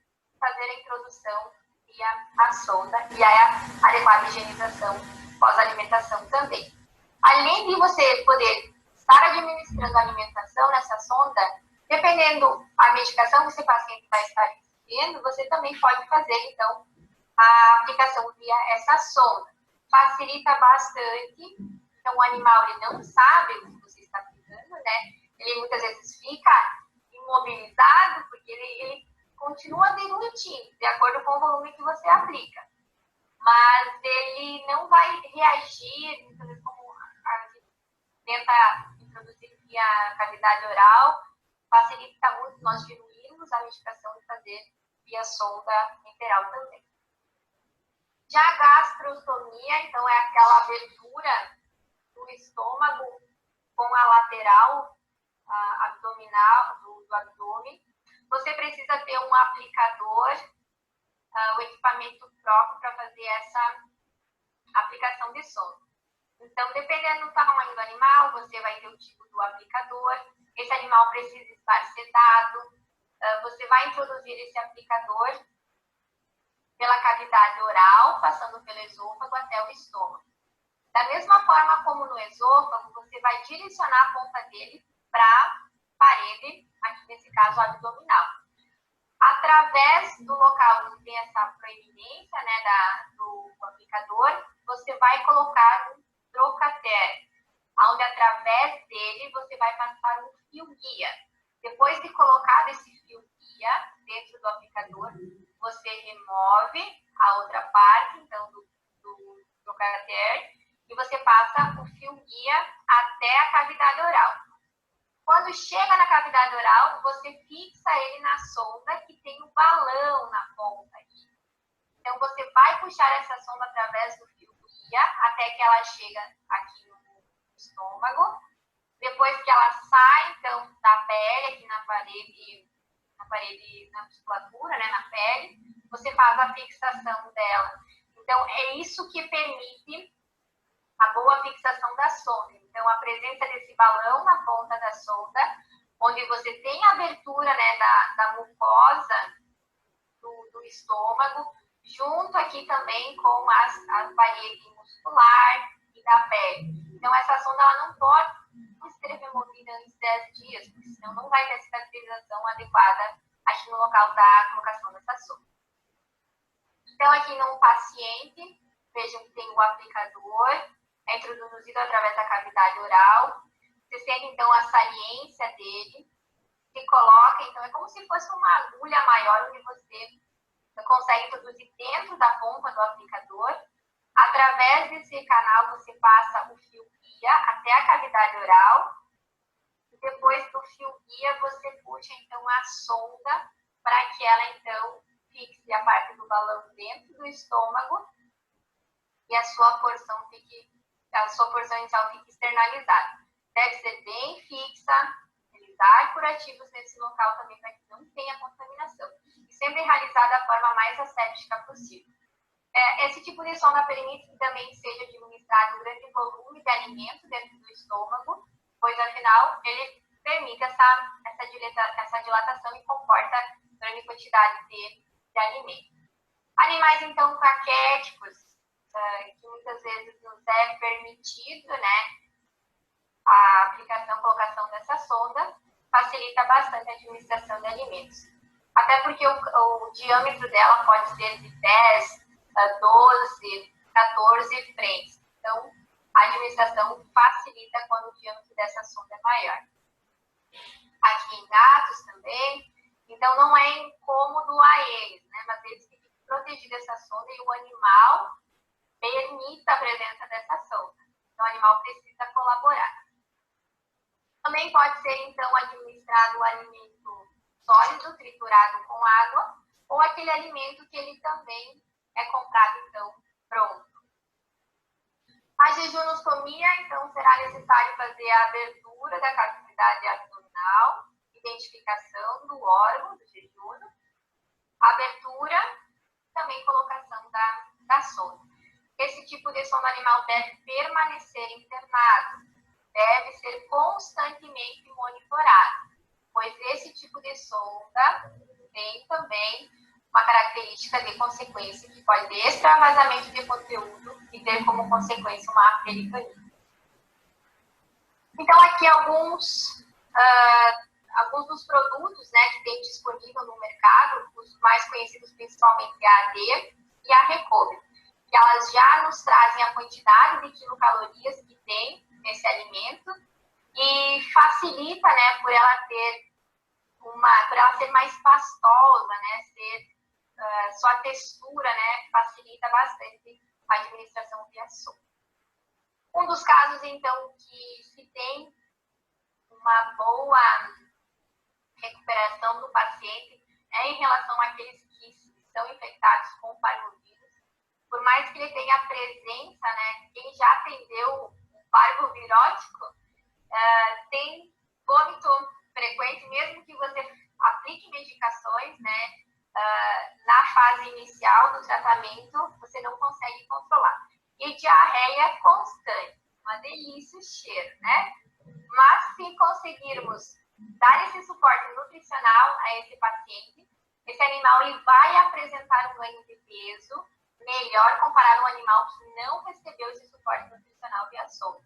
fazer a introdução via a sonda e a adequada higienização pós-alimentação também. Além de você poder estar administrando a alimentação nessa sonda, dependendo da medicação que esse paciente vai estar recebendo, você também pode fazer, então, a aplicação via essa sonda. Facilita bastante, então o animal ele não sabe o que você está aplicando, né? Ele muitas vezes fica imobilizado, porque ele continua deglutindo, de acordo com o volume que você aplica. Mas ele não vai reagir, muitas vezes, como a gente tenta introduzir via cavidade oral, facilita muito nós diluirmos a medicação e fazer via sonda enteral também. Já a gastrostomia, então, é aquela abertura do estômago com a lateral abdominal, do abdômen. Você precisa ter um aplicador, o equipamento próprio para fazer essa aplicação de sonda. Então, dependendo do tamanho do animal, você vai ter o tipo do aplicador. Esse animal precisa estar sedado. Você vai introduzir esse aplicador pela cavidade oral, passando pelo esôfago até o estômago. Da mesma forma como no esôfago, você vai direcionar a ponta dele para a parede, aqui nesse caso abdominal. Através do local onde tem essa proeminência, né, do aplicador, você vai colocar um trocater, onde através dele você vai passar um fio guia. Depois de colocado esse fio guia dentro do aplicador, você remove a outra parte, então, do trocater, e você passa o fio guia até a cavidade oral. Quando chega na cavidade oral, você fixa ele na sonda que tem um balão na ponta aqui. Então, você vai puxar essa sonda através do fio guia até que ela chega aqui no estômago. Depois que ela sai, então, da pele, aqui na parede, na musculatura, né, na pele, você faz a fixação dela. Então, é isso que permite a boa fixação da sonda. Então, a presença desse balão na ponta da sonda, onde você tem a abertura, né, da mucosa do estômago, junto aqui também com a parede muscular e da pele. Então, essa sonda ela não pode ser removida antes de 10 dias, porque senão não vai ter cicatrização adequada aqui no local da colocação dessa sonda. Então, aqui no paciente, vejam que tem o aplicador, é introduzido através da cavidade oral. Você sente, então, a saliência dele, se coloca, então, é como se fosse uma agulha maior, onde você consegue introduzir dentro da ponta do aplicador. Através desse canal, você passa o fio guia até a cavidade oral. E depois do fio guia, você puxa, então, a sonda para que ela, então, fixe a parte do balão dentro do estômago e a sua porção inicial fique externalizada. Deve ser bem fixa, ele utilizar curativos nesse local também para que não tenha contaminação. E sempre realizar da forma mais asséptica possível. Esse tipo de sonda permite que também seja administrado um grande volume de alimento dentro do estômago, pois afinal ele permite essa dilatação e comporta grande quantidade de alimento. Animais, então, caquéticos, que muitas vezes nos é permitido, né, a aplicação, colocação dessa sonda, facilita bastante a administração de alimentos. Até porque o diâmetro dela pode ser de 10, 12, 14 frentes. Então, a administração facilita quando o diâmetro dessa sonda é maior. Aqui em gatos também, então não é incômodo a eles, né? Mas eles ficam protegidos dessa sonda e o animal permita a presença dessa sonda. Então, o animal precisa colaborar. Também pode ser, então, administrado o alimento sólido, triturado com água, ou aquele alimento que ele também é comprado, então, pronto. A jejunostomia, então, será necessário fazer a abertura da cavidade abdominal, identificação do órgão, do jejuno, abertura, também colocação da sonda. Esse tipo de sonda animal deve permanecer internado, deve ser constantemente monitorado, pois esse tipo de sonda tem também uma característica de consequência que pode ter extravasamento de conteúdo e ter como consequência uma peritonite. Então, aqui alguns dos produtos, né, que tem disponível no mercado, os mais conhecidos principalmente a AD e a Recovery, que elas já nos trazem a quantidade de quilocalorias que tem nesse alimento e facilita, né, por ela ser mais pastosa, né, sua textura, né, facilita bastante a administração via sonda. Um dos casos, então, que se tem uma boa recuperação do paciente é em relação àqueles que são infectados com parvovírus. Por mais que ele tenha a presença, né, quem já atendeu o parvovirótico tem vômito frequente, mesmo que você aplique medicações, né, na fase inicial do tratamento, você não consegue controlar. E diarreia constante, uma delícia o cheiro, né? Mas se conseguirmos dar esse suporte nutricional a esse paciente, esse animal ele vai apresentar um ganho de peso melhor comparado a um animal que não recebeu esse suporte nutricional via sonda.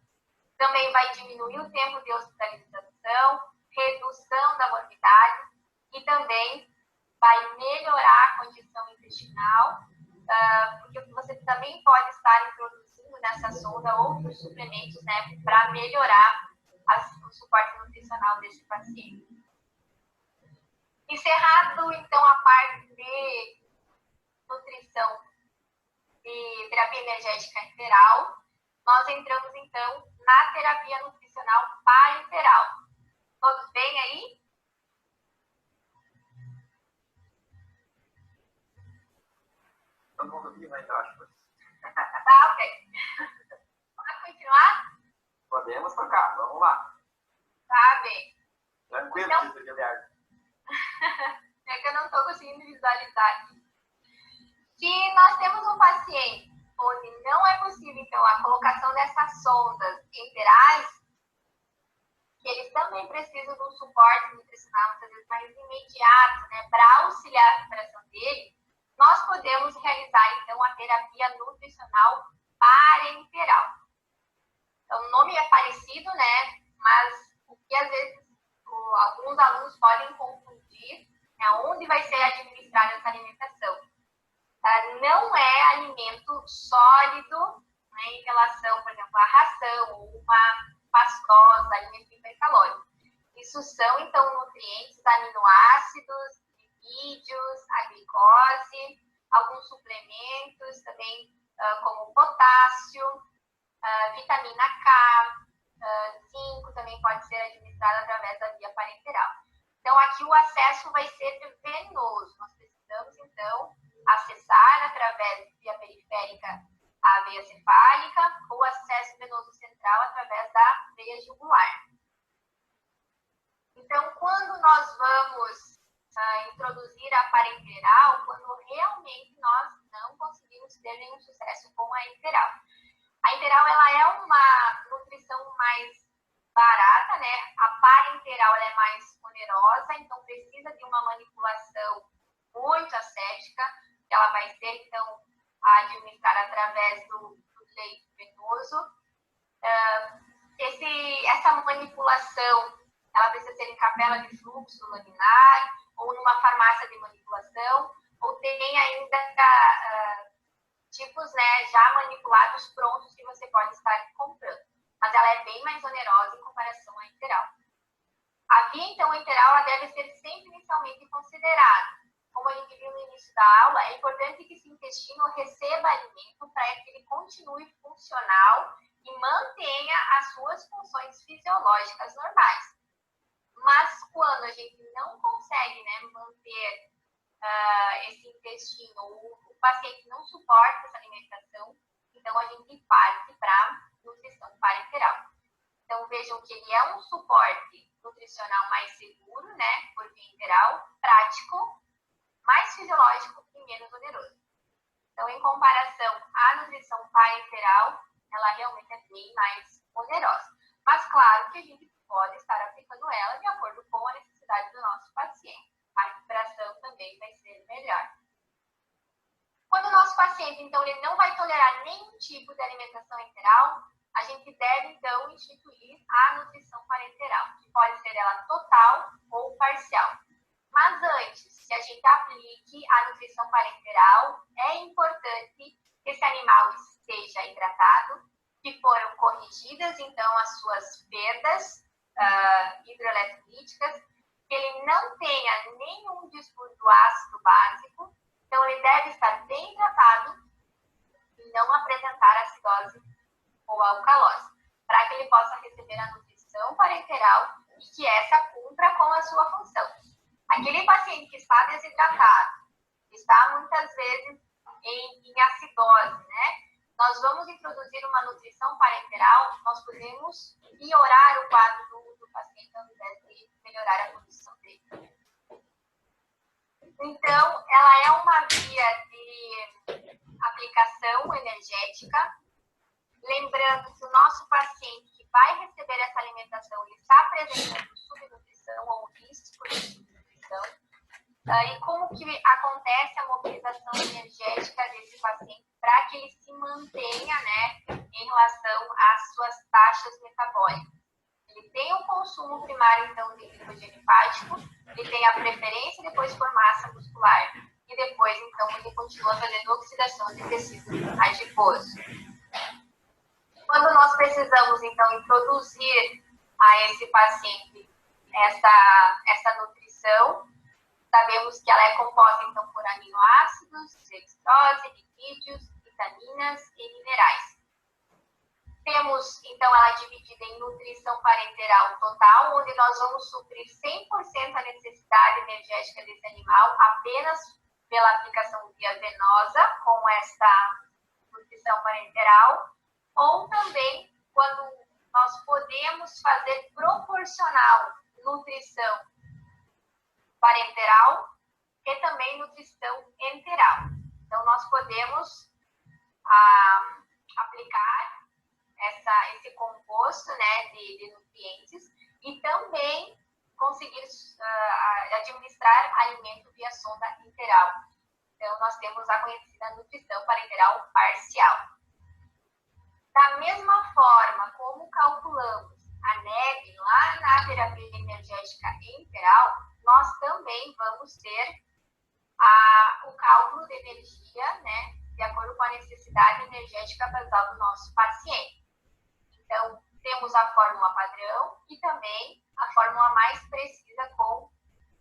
Também vai diminuir o tempo de hospitalização, redução da morbidade e também vai melhorar a condição intestinal, porque você também pode estar introduzindo nessa sonda outros suplementos, né, para melhorar o suporte nutricional desse paciente. Encerrado, então, a parte de nutrição e terapia energética enteral, nós entramos, então, na terapia nutricional parenteral. Todos bem aí? Todo mundo vivo ainda, acho. Tá, ok. Pode continuar? Podemos tocar, vamos lá. Tá bem. Tranquilo, então, Guilherme. É que eu não estou conseguindo visualizar aqui. Se nós temos um paciente onde não é possível, então, a colocação dessas sondas enterais, que eles também precisam de um suporte nutricional, muitas vezes mais imediato, né, para auxiliar a recuperação dele, nós podemos realizar, então, a terapia nutricional parenteral. Então, o nome é parecido, né, mas o que às vezes alguns alunos podem confundir é onde vai ser administrada essa alimentação. Não é alimento sólido, né, em relação, por exemplo, à ração ou uma pastosa, alimento hipercalórico. Isso são, então, nutrientes, aminoácidos, lipídios, a glicose, alguns suplementos também, como potássio, vitamina K, zinco também pode ser administrado através da via parenteral. Então, aqui o acesso vai ser venoso. Nós precisamos, então, acessar através da via periférica a veia cefálica ou acesso venoso central através da veia jugular. Então, quando nós vamos introduzir a parenteral, quando realmente nós não conseguimos ter nenhum sucesso com a enteral. A enteral, ela é uma nutrição mais barata, né? A parenteral, ela é mais onerosa, então precisa de uma manipulação muito ascética, que ela vai ser, então, administrada através do leite venoso. Essa manipulação, ela precisa ser em capela de fluxo laminar, ou numa farmácia de manipulação, ou tem ainda tipos, né, já manipulados prontos que você pode estar comprando. Mas ela é bem mais onerosa em comparação à enteral. A via, então, enteral, ela deve ser sempre inicialmente considerada. Como a gente viu no início da aula, é importante que esse intestino receba alimento para que ele continue funcional e mantenha as suas funções fisiológicas normais. Mas quando a gente não consegue, né, manter esse intestino, o paciente não suporta essa alimentação, então a gente parte para nutrição parenteral. Então vejam que ele é um suporte nutricional mais seguro, né, por via enteral, prático, mais fisiológico e menos oneroso. Então, em comparação à nutrição parenteral, ela realmente é bem mais onerosa. Mas claro que a gente pode estar aplicando ela de acordo com a necessidade do nosso paciente. A recuperação também vai ser melhor. Quando o nosso paciente, então, ele não vai tolerar nenhum tipo de alimentação enteral, a gente deve, então, instituir a nutrição parenteral, que pode ser ela total ou parcial. Mas antes que a gente aplique a nutrição parenteral, é importante que esse animal esteja hidratado, que foram corrigidas, então, as suas perdas hidroeletrolíticas, que ele não tenha nenhum distúrbio ácido básico, então ele deve estar bem hidratado e não apresentar acidose ou alcalose, para que ele possa receber a nutrição parenteral e que essa cumpra com a sua função. Aquele paciente que está desidratado, está muitas vezes em acidose, né? Nós vamos introduzir uma nutrição parenteral, nós podemos piorar o quadro do paciente ao invés de melhorar a condição dele. Então, ela é uma via de aplicação energética. Lembrando que o nosso paciente que vai receber essa alimentação, ele está apresentando subnutrição ou risco de subnutrição. E como que acontece a mobilização energética desse paciente para que ele se mantenha, né, em relação às suas taxas metabólicas. Ele tem um consumo primário, então, de glicogênio hepático, ele tem a preferência depois por massa muscular e depois, então, ele continua fazendo oxidação de tecido adiposo. Quando nós precisamos, então, introduzir a esse paciente essa nutrição, sabemos que ela é composta, então, por aminoácidos, dextrose, lipídios, vitaminas e minerais. Temos, então, ela dividida em nutrição parenteral total, onde nós vamos suprir 100% a necessidade energética desse animal apenas pela aplicação via venosa com esta nutrição parenteral, ou também quando nós podemos fazer proporcional nutrição parenteral e também nutrição enteral. Então, nós podemos aplicar esse composto, né, de nutrientes e também conseguir administrar alimento via sonda enteral. Então, nós temos a conhecida nutrição parenteral parcial. Da mesma forma como calculamos a NEB lá na terapia energética enteral, nós também vamos ter o cálculo de energia, né, de acordo com a necessidade energética basal do nosso paciente. Então, temos a fórmula padrão e também a fórmula mais precisa com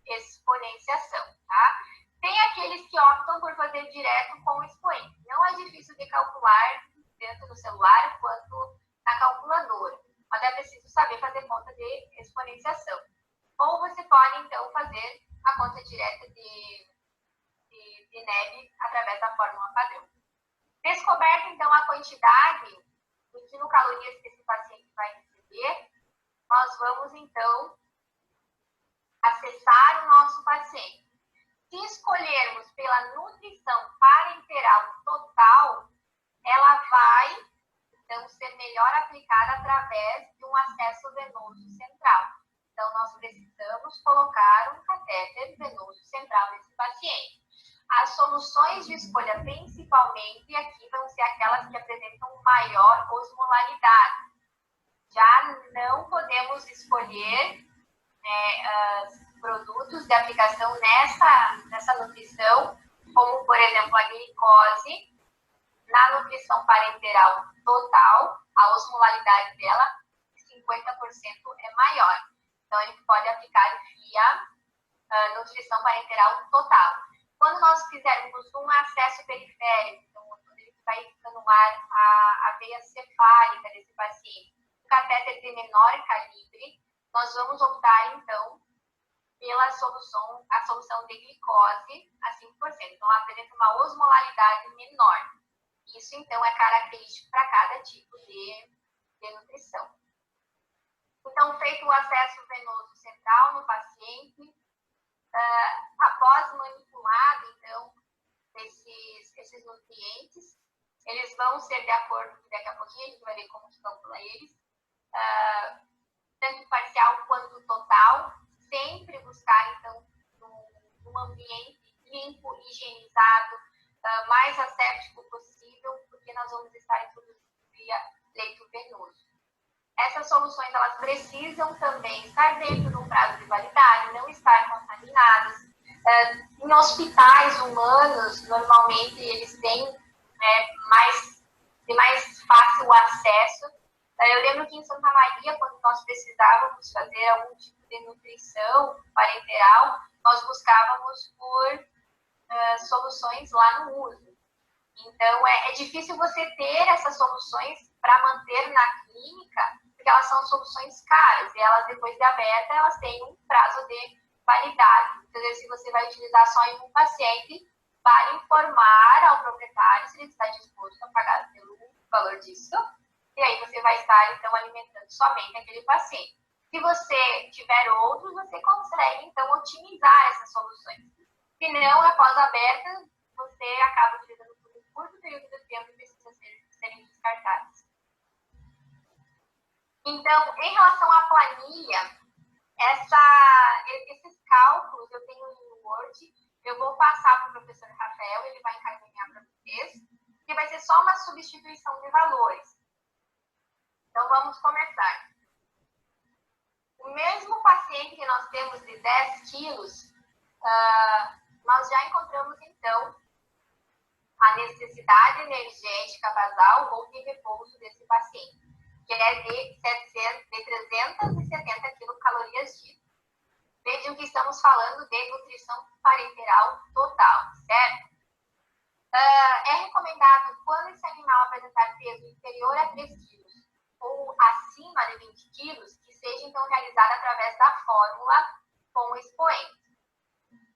exponenciação, tá? Tem aqueles que optam por fazer direto com o expoente. Não é difícil de calcular tanto no celular quanto na calculadora, mas é preciso saber fazer conta de exponenciação. Ou você pode, então, fazer a conta direta de NEB através da fórmula padrão. Descoberta, então, a quantidade de quilocalorias que esse paciente vai receber, nós vamos, então, acessar o nosso paciente. Se escolhermos pela nutrição parenteral total, ela vai, então, ser melhor aplicada através de um acesso venoso central. Então, nós precisamos colocar um catéter venoso central nesse paciente. As soluções de escolha, principalmente, aqui vão ser aquelas que apresentam maior osmolaridade. Já não podemos escolher produtos de aplicação nessa nutrição, como, por exemplo, a glicose. Na nutrição parenteral total, a osmolaridade dela, 50% é maior. Então, a gente pode aplicar via nutrição parenteral total. Quando nós fizermos um acesso periférico, então, quando ele vai ficando mar a veia cefálica desse paciente, o catéter de menor calibre, nós vamos optar, então, pela solução de glicose a 5%. Então, ela apresenta uma osmolaridade menor. Isso, então, é característico para cada tipo de nutrição. Então, feito o acesso venoso central no paciente, após manipulado, então, esses nutrientes, eles vão ser de acordo, daqui a pouquinho a gente vai ver como se calcula eles, tanto parcial quanto total, sempre buscar, então, um ambiente limpo, higienizado, mais asséptico possível, porque nós vamos estar introduzindo via leito venoso. Essas soluções, elas precisam também estar dentro de um prazo de validade, não estar contaminadas. Em hospitais humanos, normalmente, eles têm mais fácil acesso. Eu lembro que em Santa Maria, quando nós precisávamos fazer algum tipo de nutrição parenteral, nós buscávamos por soluções lá no uso. Então, é difícil você ter essas soluções para manter na clínica, porque elas são soluções caras, e elas, depois de aberta, elas têm um prazo de validade. Então, se você vai utilizar só em um paciente, vale informar ao proprietário se ele está disposto a pagar pelo valor disso, e aí você vai estar, então, alimentando somente aquele paciente. Se você tiver outros, você consegue, então, otimizar essas soluções. Se não, após aberta, você acaba utilizando por um curto período de tempo e precisa serem descartadas. Então, em relação à planilha, esses cálculos eu tenho em Word, eu vou passar para o professor Rafael, ele vai encaminhar para vocês, que vai ser só uma substituição de valores. Então, vamos começar. O mesmo paciente que nós temos de 10 quilos, nós já encontramos, então, a necessidade energética basal ou de repouso desse paciente, que é de 370 quilocalorias dia. Vejam que estamos falando de nutrição parenteral total, certo? É recomendado, quando esse animal apresentar peso inferior a 3 quilos ou acima de 20 quilos, que seja, então, realizada através da fórmula com o expoente.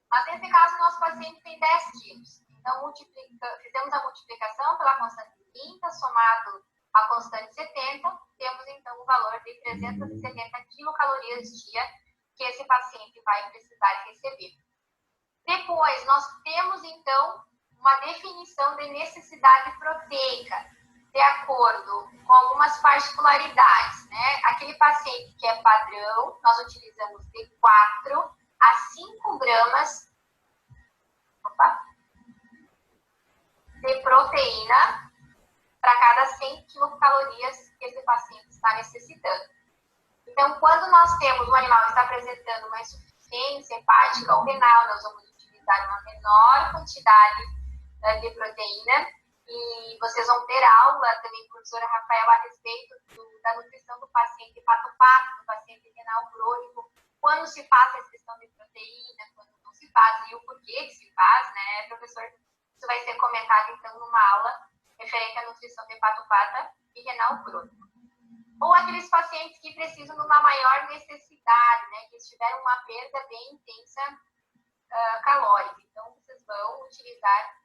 Mas, nesse caso, nosso paciente tem 10 quilos. Então, fizemos a multiplicação pela constante 30, somado a constante 70, temos, então, o valor de 370 quilocalorias dia que esse paciente vai precisar receber. Depois, nós temos, então, uma definição de necessidade proteica, de acordo com algumas particularidades, né? Aquele paciente que é padrão, nós utilizamos de 4 a 5 gramas de proteína para cada 100 quilocalorias que esse paciente está necessitando. Então, quando nós temos o animal está apresentando uma insuficiência hepática ou renal, nós vamos utilizar uma menor quantidade de proteína. E vocês vão ter aula também, professora Rafael, a respeito da nutrição do paciente hepatopático, do paciente renal crônico, quando se faz a restrição de proteína, quando não se faz e o porquê que se faz, né, professor? Isso vai ser comentado, então, numa aula referente à nutrição de hepatopata e renal crônico. Ou aqueles pacientes que precisam de uma maior necessidade, né, que tiveram uma perda bem intensa calórica. Então, vocês vão utilizar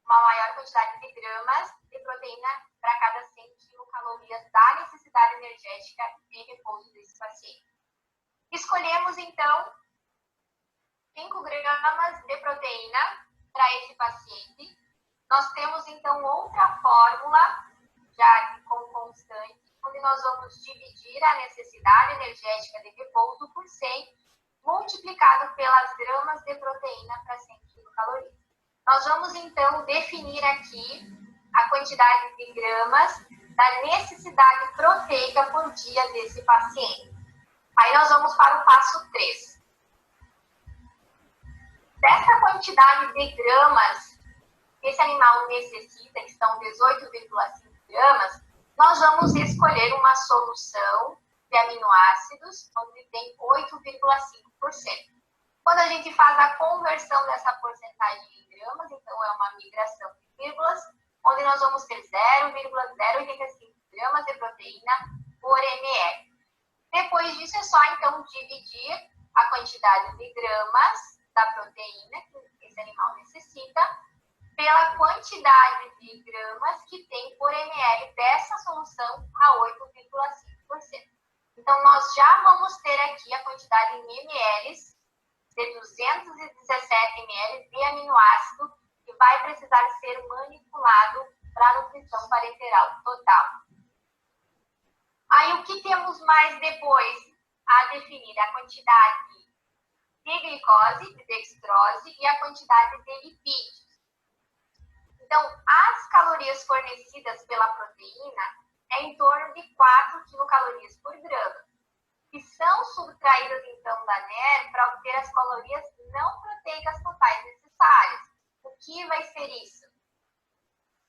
uma maior quantidade de gramas de proteína para cada 100 quilocalorias da necessidade energética em repouso desse paciente. Escolhemos, então, 5 gramas de proteína para esse paciente. Nós temos, então, outra fórmula, já com constante, onde nós vamos dividir a necessidade energética de repouso por 100, multiplicado pelas gramas de proteína para 100 quilocalorias. Nós vamos, então, definir aqui a quantidade de gramas da necessidade proteica por dia desse paciente. Aí nós vamos para o passo 3. Dessa quantidade de gramas que esse animal necessita, que são 18,5 gramas, nós vamos escolher uma solução de aminoácidos, onde tem 8,5%. Quando a gente faz a conversão dessa porcentagem em gramas, então é uma migração de vírgulas, onde nós vamos ter 0,085 gramas de proteína por ml. Depois disso, é só, então, dividir a quantidade de gramas da proteína que esse animal necessita pela quantidade de gramas que tem por ml dessa solução a 8,5%. Então, nós já vamos ter aqui a quantidade em ml de 217 ml de aminoácido que vai precisar ser manipulado para a nutrição parenteral total. Aí, o que temos mais depois a definir? A quantidade de glicose, de dextrose e a quantidade de lipídios. Então, as calorias fornecidas pela proteína é em torno de 4 quilocalorias por grama, que são subtraídas, então, da NER para obter as calorias não proteicas totais necessárias. O que vai ser isso?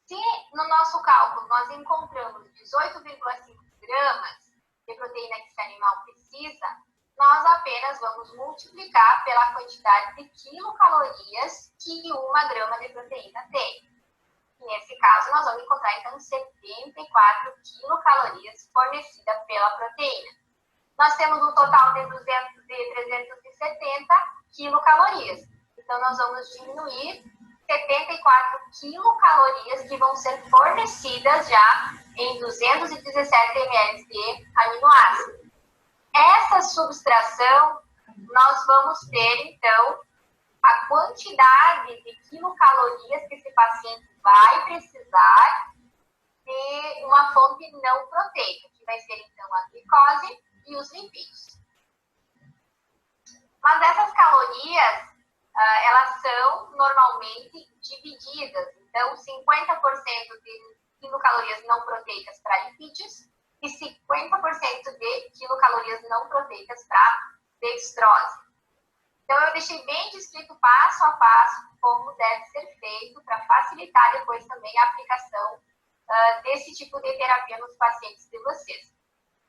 Se no nosso cálculo nós encontramos 18,5 gramas de proteína que esse animal precisa, nós apenas vamos multiplicar pela quantidade de quilocalorias que 1 grama de proteína tem. E nesse caso, nós vamos encontrar, então, 74 quilocalorias fornecidas pela proteína. Nós temos um total de 370 quilocalorias. Então, nós vamos diminuir 74 quilocalorias que vão ser fornecidas já em 217 ml de aminoácido. Essa subtração, nós vamos ter, então, a quantidade de quilocalorias que esse paciente vai precisar de uma fonte não proteica, que vai ser, então, a glicose e os lipídios. Mas essas calorias, elas são normalmente divididas. Então, 50% de quilocalorias não proteicas para lipídios e 50% de quilocalorias não proteicas para dextrose. Então, eu deixei bem descrito passo a passo como deve ser feito para facilitar depois também a aplicação desse tipo de terapia nos pacientes de vocês.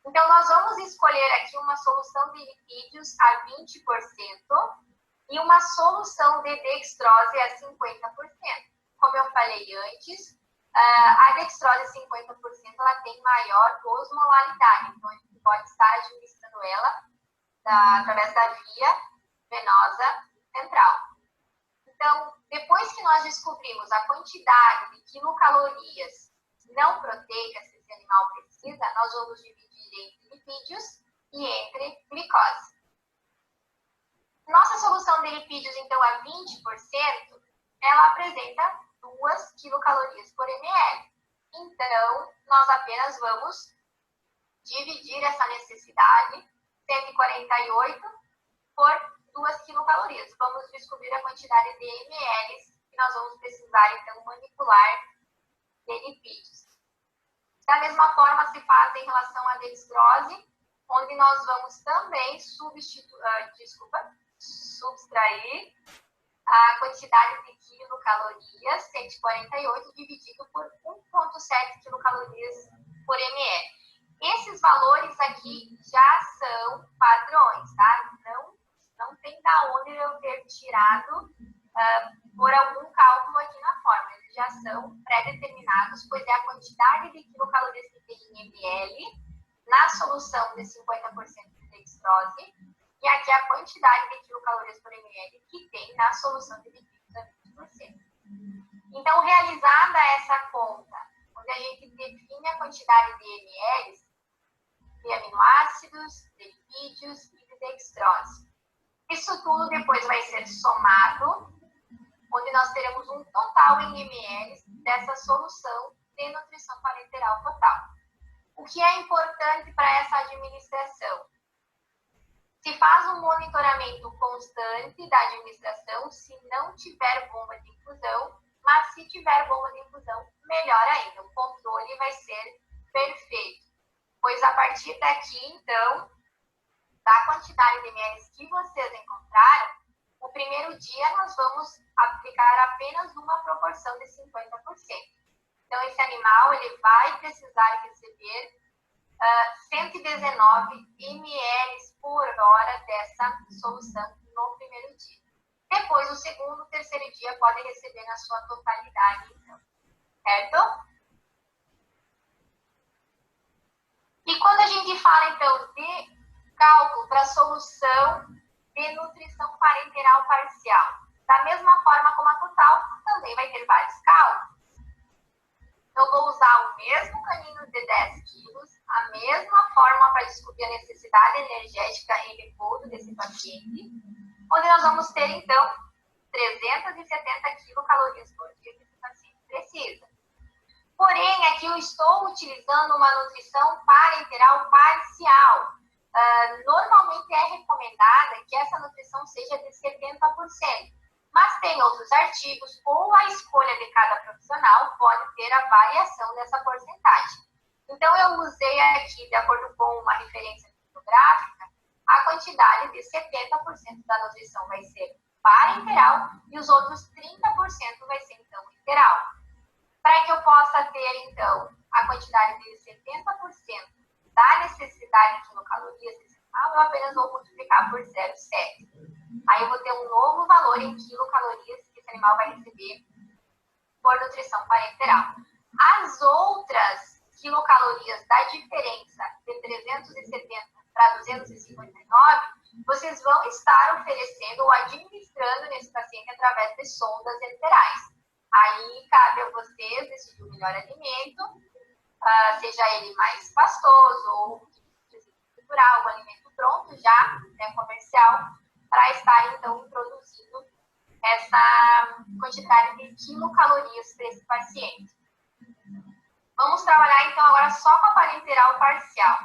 Então, nós vamos escolher aqui uma solução de lipídios a 20% e uma solução de dextrose a 50%. Como eu falei antes, a dextrose 50% ela tem maior osmolaridade, então a gente pode estar administrando ela através da via venosa central. Então, depois que nós descobrimos a quantidade de quilocalorias não proteicas que esse animal precisa, nós vamos dividir entre lipídios e entre glicose. Nossa solução de lipídios, então, a 20%, ela apresenta 2 quilocalorias por ml. Então, nós apenas vamos dividir essa necessidade, 148, por 2 quilocalorias. Vamos descobrir a quantidade de ml que nós vamos precisar, então, manipular de lipídios. Da mesma forma se faz em relação à dextrose, onde nós vamos também subtrair a quantidade de quilocalorias, 148, dividido por 1,7 quilocalorias por ml. Esses valores aqui já são padrões, tá? Não tem da onde eu ter tirado por algum cálculo aqui na fórmula. Eles já são pré-determinados, pois é a quantidade de quilocalorias que tem em ml na solução de 50% de dextrose e aqui a quantidade de quilocalorias por ml que tem na solução de lipídios a 20%. Então, realizada essa conta, onde a gente define a quantidade de ml de aminoácidos, de lipídios e de dextrose, Isso tudo depois vai ser somado, onde nós teremos um total em ml dessa solução de nutrição parenteral total. O que é importante para essa administração? Se faz um monitoramento constante da administração, se não tiver bomba de infusão, mas se tiver bomba de infusão, melhor ainda, o controle vai ser perfeito. Pois a partir daqui, então, da quantidade de ml que vocês encontraram, o primeiro dia nós vamos aplicar apenas uma proporção de 50%. Então, esse animal ele vai precisar receber 119 ml por hora dessa solução no primeiro dia. Depois, o segundo, terceiro dia pode receber na sua totalidade, então. Certo? E quando a gente fala, então, de cálculo para solução de nutrição parenteral parcial, da mesma forma como a total, também vai ter vários cálculos. Eu vou usar o mesmo caninho de 10 quilos, a mesma forma para descobrir a necessidade energética em repouso desse paciente, onde nós vamos ter, então, 370 quilocalorias por dia que esse paciente precisa. Porém, aqui eu estou utilizando uma nutrição parenteral parcial. Normalmente é recomendada que essa nutrição seja de 70%. Mas tem outros artigos, ou a escolha de cada profissional pode ter a variação dessa porcentagem. Então, eu usei aqui, de acordo com uma referência bibliográfica, a quantidade de 70% da nutrição vai ser parenteral e os outros 30% vai ser, então, enteral. Para que eu possa ter, então, a quantidade de 70% da necessidade de quilocalorias desse animal, eu apenas vou multiplicar por 0,7. Aí eu vou ter um novo valor em quilocalorias que esse animal vai receber por nutrição parenteral. As outras quilocalorias da diferença de 370 para 259, vocês vão estar oferecendo ou administrando nesse paciente através de sondas enterais. Aí cabe a vocês decidir o melhor alimento, seja ele mais pastoso ou natural, um alimento pronto já, né, comercial, para estar, então, introduzindo essa quantidade de quilocalorias para esse paciente. Vamos trabalhar, então, agora só com a parenteral parcial.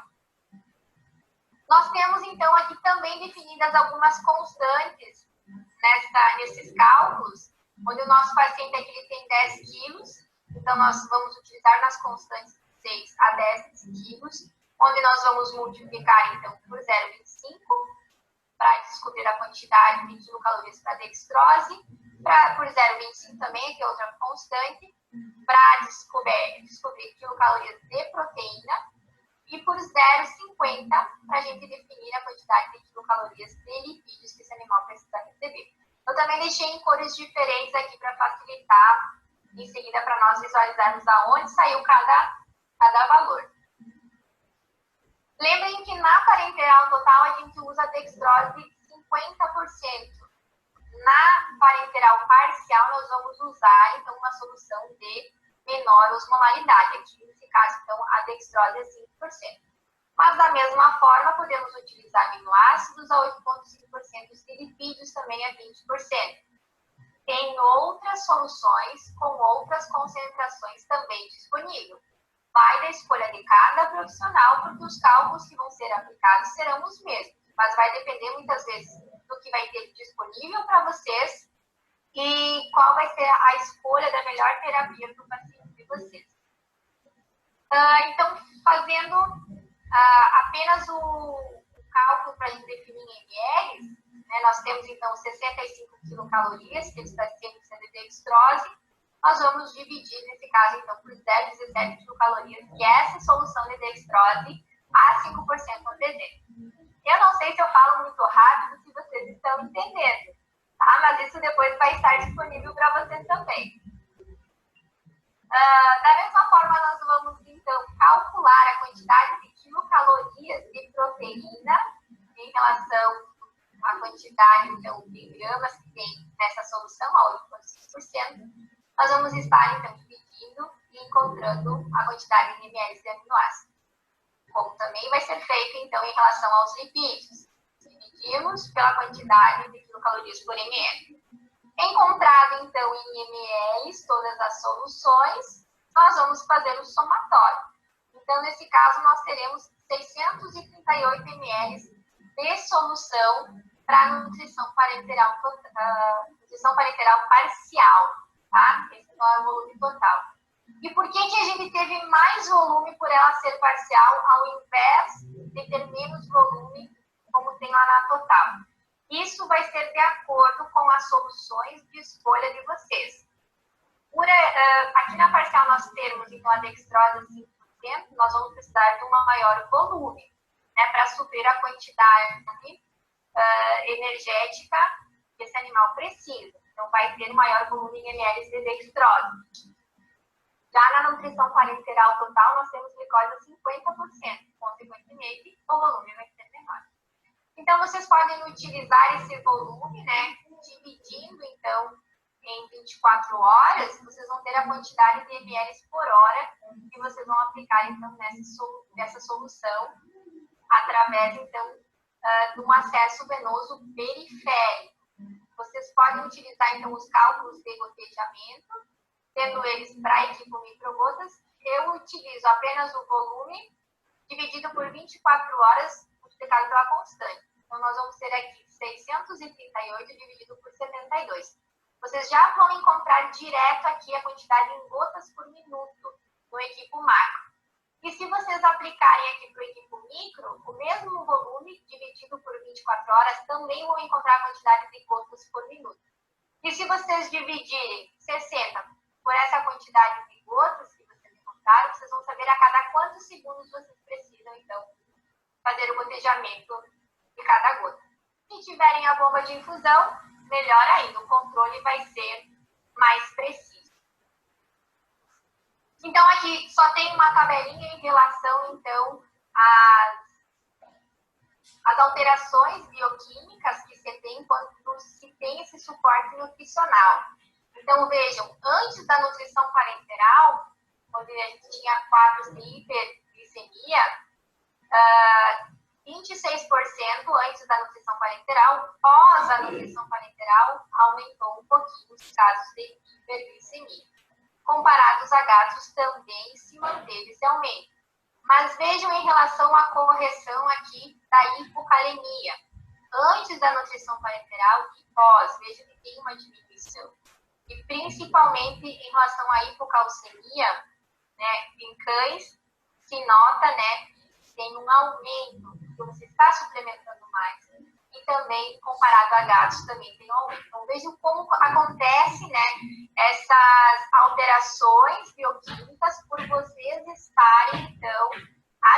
Nós temos, então, aqui também definidas algumas constantes nesses cálculos, onde o nosso paciente aqui ele tem 10 quilos, então nós vamos utilizar nas constantes 6 a 10 quilos, onde nós vamos multiplicar, então, por 0,25, para descobrir a quantidade de quilocalorias para dextrose, por 0,25 também, que é outra constante, para descobrir quilocalorias de proteína, e por 0,50 para a gente definir a quantidade de quilocalorias de lipídios que esse animal precisa receber. Eu também deixei em cores diferentes aqui para facilitar, em seguida, para nós visualizarmos aonde saiu cada valor. Lembrem que na parenteral total a gente usa dextrose 50%. Na parenteral parcial nós vamos usar, então, uma solução de menor osmolaridade. Aqui, nesse caso, então, a dextrose é 5%. Mas, da mesma forma, podemos utilizar aminoácidos a 8,5% e lipídios também a 20%. Tem outras soluções com outras concentrações também disponíveis. Vai da escolha de cada profissional, porque os cálculos que vão ser aplicados serão os mesmos. Mas vai depender, muitas vezes, do que vai ter disponível para vocês e qual vai ser a escolha da melhor terapia para o paciente de vocês. Então, fazendo apenas o cálculo para a gente definir em ml, né, nós temos, então, 65 quilocalorias, que está sendo de dextrose. Nós vamos dividir, nesse caso, então, por 0,17 quilocalorias, que é essa solução de dextrose a 5% no DD. Eu não sei se eu falo muito rápido, se vocês estão entendendo, tá? Mas isso depois vai estar disponível para vocês também. Da mesma forma, nós vamos, então, calcular a quantidade de quilocalorias de proteína em relação à quantidade, então, de gramas que tem nessa solução, a 8,5%. Nós vamos estar, então, dividindo e encontrando a quantidade de ml de aminoácidos. Como também vai ser feito, então, em relação aos lipídios. Dividir quilos pela quantidade de quilocalorias por ml. Encontrado, então, em ml todas as soluções, nós vamos fazer o somatório. Então, nesse caso, nós teremos 638 ml de solução para nutrição parenteral parcial, tá? Esse não é o volume total. E por que a gente teve mais volume por ela ser parcial, ao invés de ter menos volume, como tem lá na total? Isso vai ser de acordo com as soluções de escolha de vocês. Aqui na parcial nós temos, então, a dextrose 5%, nós vamos precisar de um maior volume, né, para suprir a quantidade energética que esse animal precisa. Então, vai ter maior volume em ml de dextrose. Já na nutrição parenteral total, nós temos glicose 50%. Consequentemente, o volume vai ser menor. Então, vocês podem utilizar esse volume, né, dividindo, então, em 24 horas, vocês vão ter a quantidade de ml por hora que vocês vão aplicar, então, nessa solução, através, então, de um acesso venoso periférico. Vocês podem utilizar, então, os cálculos de gotejamento, tendo eles para equipe microgotas. Eu utilizo apenas o volume dividido por 24 horas, multiplicado pela constante. Então, nós vamos ter aqui 638 dividido por 72. Vocês já vão encontrar direto aqui a quantidade em gotas por minuto no equipo macro. E se vocês aplicarem aqui para o equipo micro, o mesmo volume dividido por 24 horas, também vão encontrar a quantidade de gotas por minuto. E se vocês dividirem 60 por essa quantidade de gotas que vocês encontraram, vocês vão saber a cada quantos segundos vocês precisam, então, fazer o gotejamento de cada gota. Se tiverem a bomba de infusão, melhor ainda, o controle vai ser mais preciso. Então, aqui só tem uma tabelinha em relação, então, às alterações bioquímicas que se tem quando se tem esse suporte nutricional. Então, vejam, antes da nutrição parenteral, onde a gente tinha quadros de hiperglicemia, 26% antes da nutrição parenteral, pós a nutrição parenteral, aumentou um pouquinho os casos de hiperglicemia. Comparados a gatos, também se manteve esse aumento. Mas vejam em relação à correção aqui da hipocalemia. Antes da nutrição parenteral e pós, vejam que tem uma diminuição. E principalmente em relação à hipocalcemia, né, em cães, se nota, né, que tem um aumento, que você está suplementando mais. E também, comparado a gatos, também tem um aumento. Então, vejam como acontece, né, essas alterações bioquímicas por vocês estarem, então,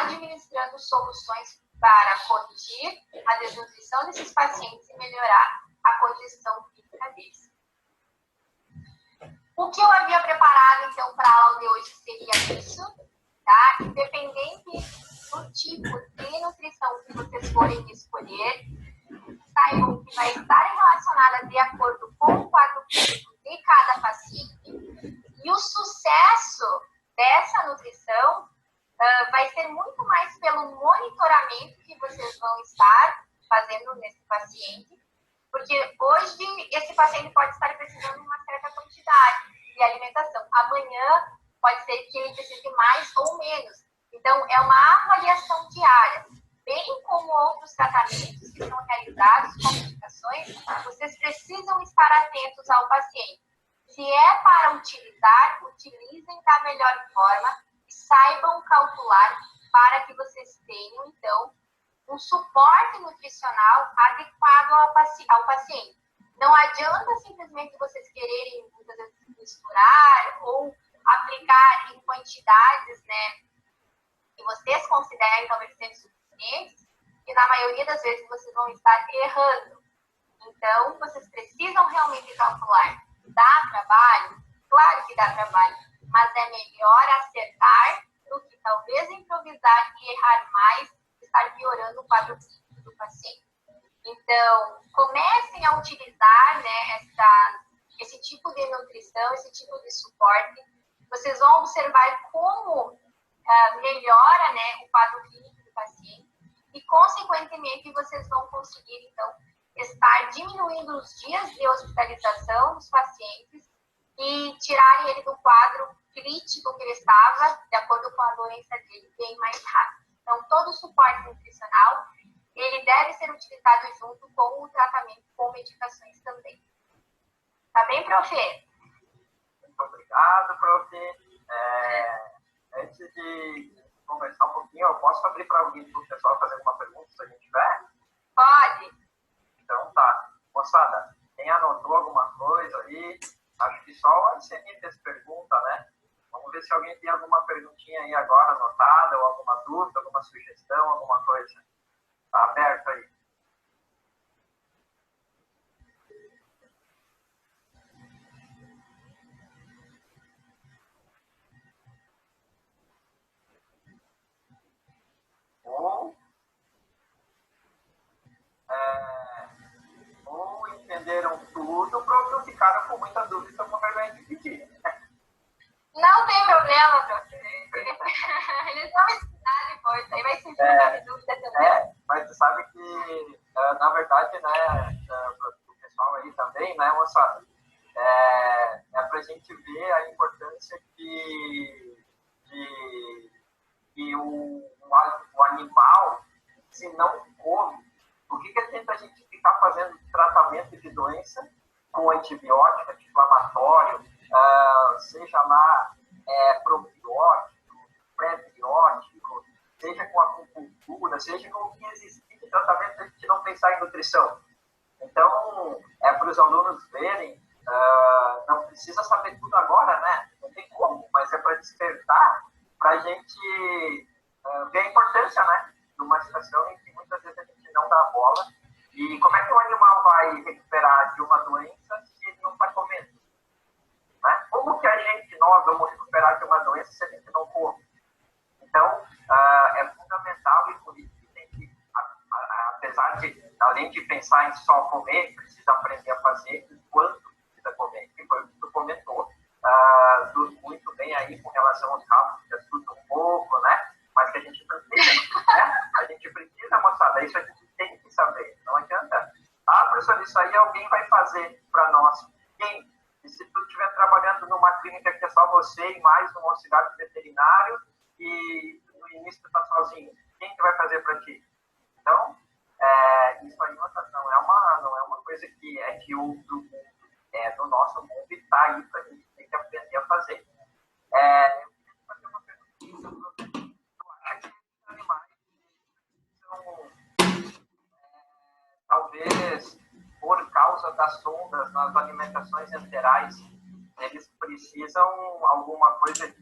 administrando soluções para corrigir a desnutrição desses pacientes e melhorar a condição física deles. O que eu havia preparado, então, para a aula de hoje seria isso, tá? Independente do tipo de nutrição que vocês forem escolher, saibam que vai estar relacionada de acordo com o quadro clínico de cada paciente. E o sucesso dessa nutrição vai ser muito mais pelo monitoramento que vocês vão estar fazendo nesse paciente, porque hoje esse paciente pode estar precisando de uma certa quantidade de alimentação. Amanhã pode ser que ele precise mais ou menos. Então, é uma avaliação diária. Bem como outros tratamentos que são realizados com medicações, vocês precisam estar atentos ao paciente. Se é para utilizar, utilizem da melhor forma e saibam calcular para que vocês tenham, então, um suporte nutricional adequado ao paciente. Não adianta simplesmente vocês quererem, muitas vezes, misturar ou aplicar em quantidades, né, que vocês considerem talvez serem suficientes, e na maioria das vezes vocês vão estar errando. Então, vocês precisam realmente calcular. Dá trabalho? Claro que dá trabalho, mas é melhor acertar do que talvez improvisar e errar mais, estar piorando o quadro clínico do paciente. Então, comecem a utilizar, né, esse tipo de nutrição, esse tipo de suporte. Vocês vão observar como melhora, né, o quadro clínico do paciente e, consequentemente, vocês vão conseguir, então, estar diminuindo os dias de hospitalização dos pacientes e tirarem ele do quadro crítico que ele estava, de acordo com a doença dele, bem mais rápido. Então, todo o suporte nutricional, ele deve ser utilizado junto com o tratamento com medicações também. Tá bem, prof? Muito obrigado, prof. Antes de conversar um pouquinho, eu posso abrir para alguém, para o pessoal fazer alguma pergunta, se a gente tiver? Pode. Então tá. Moçada, quem anotou alguma coisa aí? Acho que só o Arsene fez pergunta, né? Vamos ver se alguém tem alguma perguntinha aí agora anotada, ou alguma dúvida, alguma sugestão, alguma coisa. Tá aberto aí. Ou entenderam tudo, ou ficaram com muita dúvida com vergonha de pedir. Não tem problema, professor. Eles vão ensinar depois, aí vai ser dúvida também. Mas tu sabe que, na verdade, né, o pessoal aí também, né, moçada, é pra gente ver a importância que o animal, se não come, por que adianta a gente ficar fazendo tratamento de doença com antibiótico, anti-inflamatório, seja lá probiótico, prebiótico, seja com acupuntura, seja com o que existe de tratamento, a gente não pensar em nutrição. Então, para os alunos verem, não precisa saber tudo agora, né? Não tem como, mas é para despertar, para a gente ver a importância, né, de uma situação em que muitas vezes a gente não dá bola. E como é que o animal vai recuperar de uma doença se ele não está comendo? Né? Como que nós vamos recuperar de uma doença se a gente não come? Então, é fundamental, e por isso que tem que, apesar de, além de pensar em só comer, precisa aprender a fazer enquanto precisa comer. Que foi o que tu comentou, muito bem aí com relação aos cálculos, que assusta um pouco, né? Mas que a gente precisa, né? A gente precisa, moçada, isso a gente tem que saber. Não adianta. Professor, isso aí alguém vai fazer para nós. Quem? E se tu estiver trabalhando numa clínica que é só você e mais um auxiliar veterinário e no início tu está sozinho, quem que vai fazer para ti? Então, isso aí não é uma coisa que é de outro mundo, é do nosso mundo e está aí para a gente ter que aprender a fazer. Eu queria fazer uma pergunta. Tu acha que os animais são, talvez, por causa das sondas nas alimentações enterais, eles precisam alguma coisa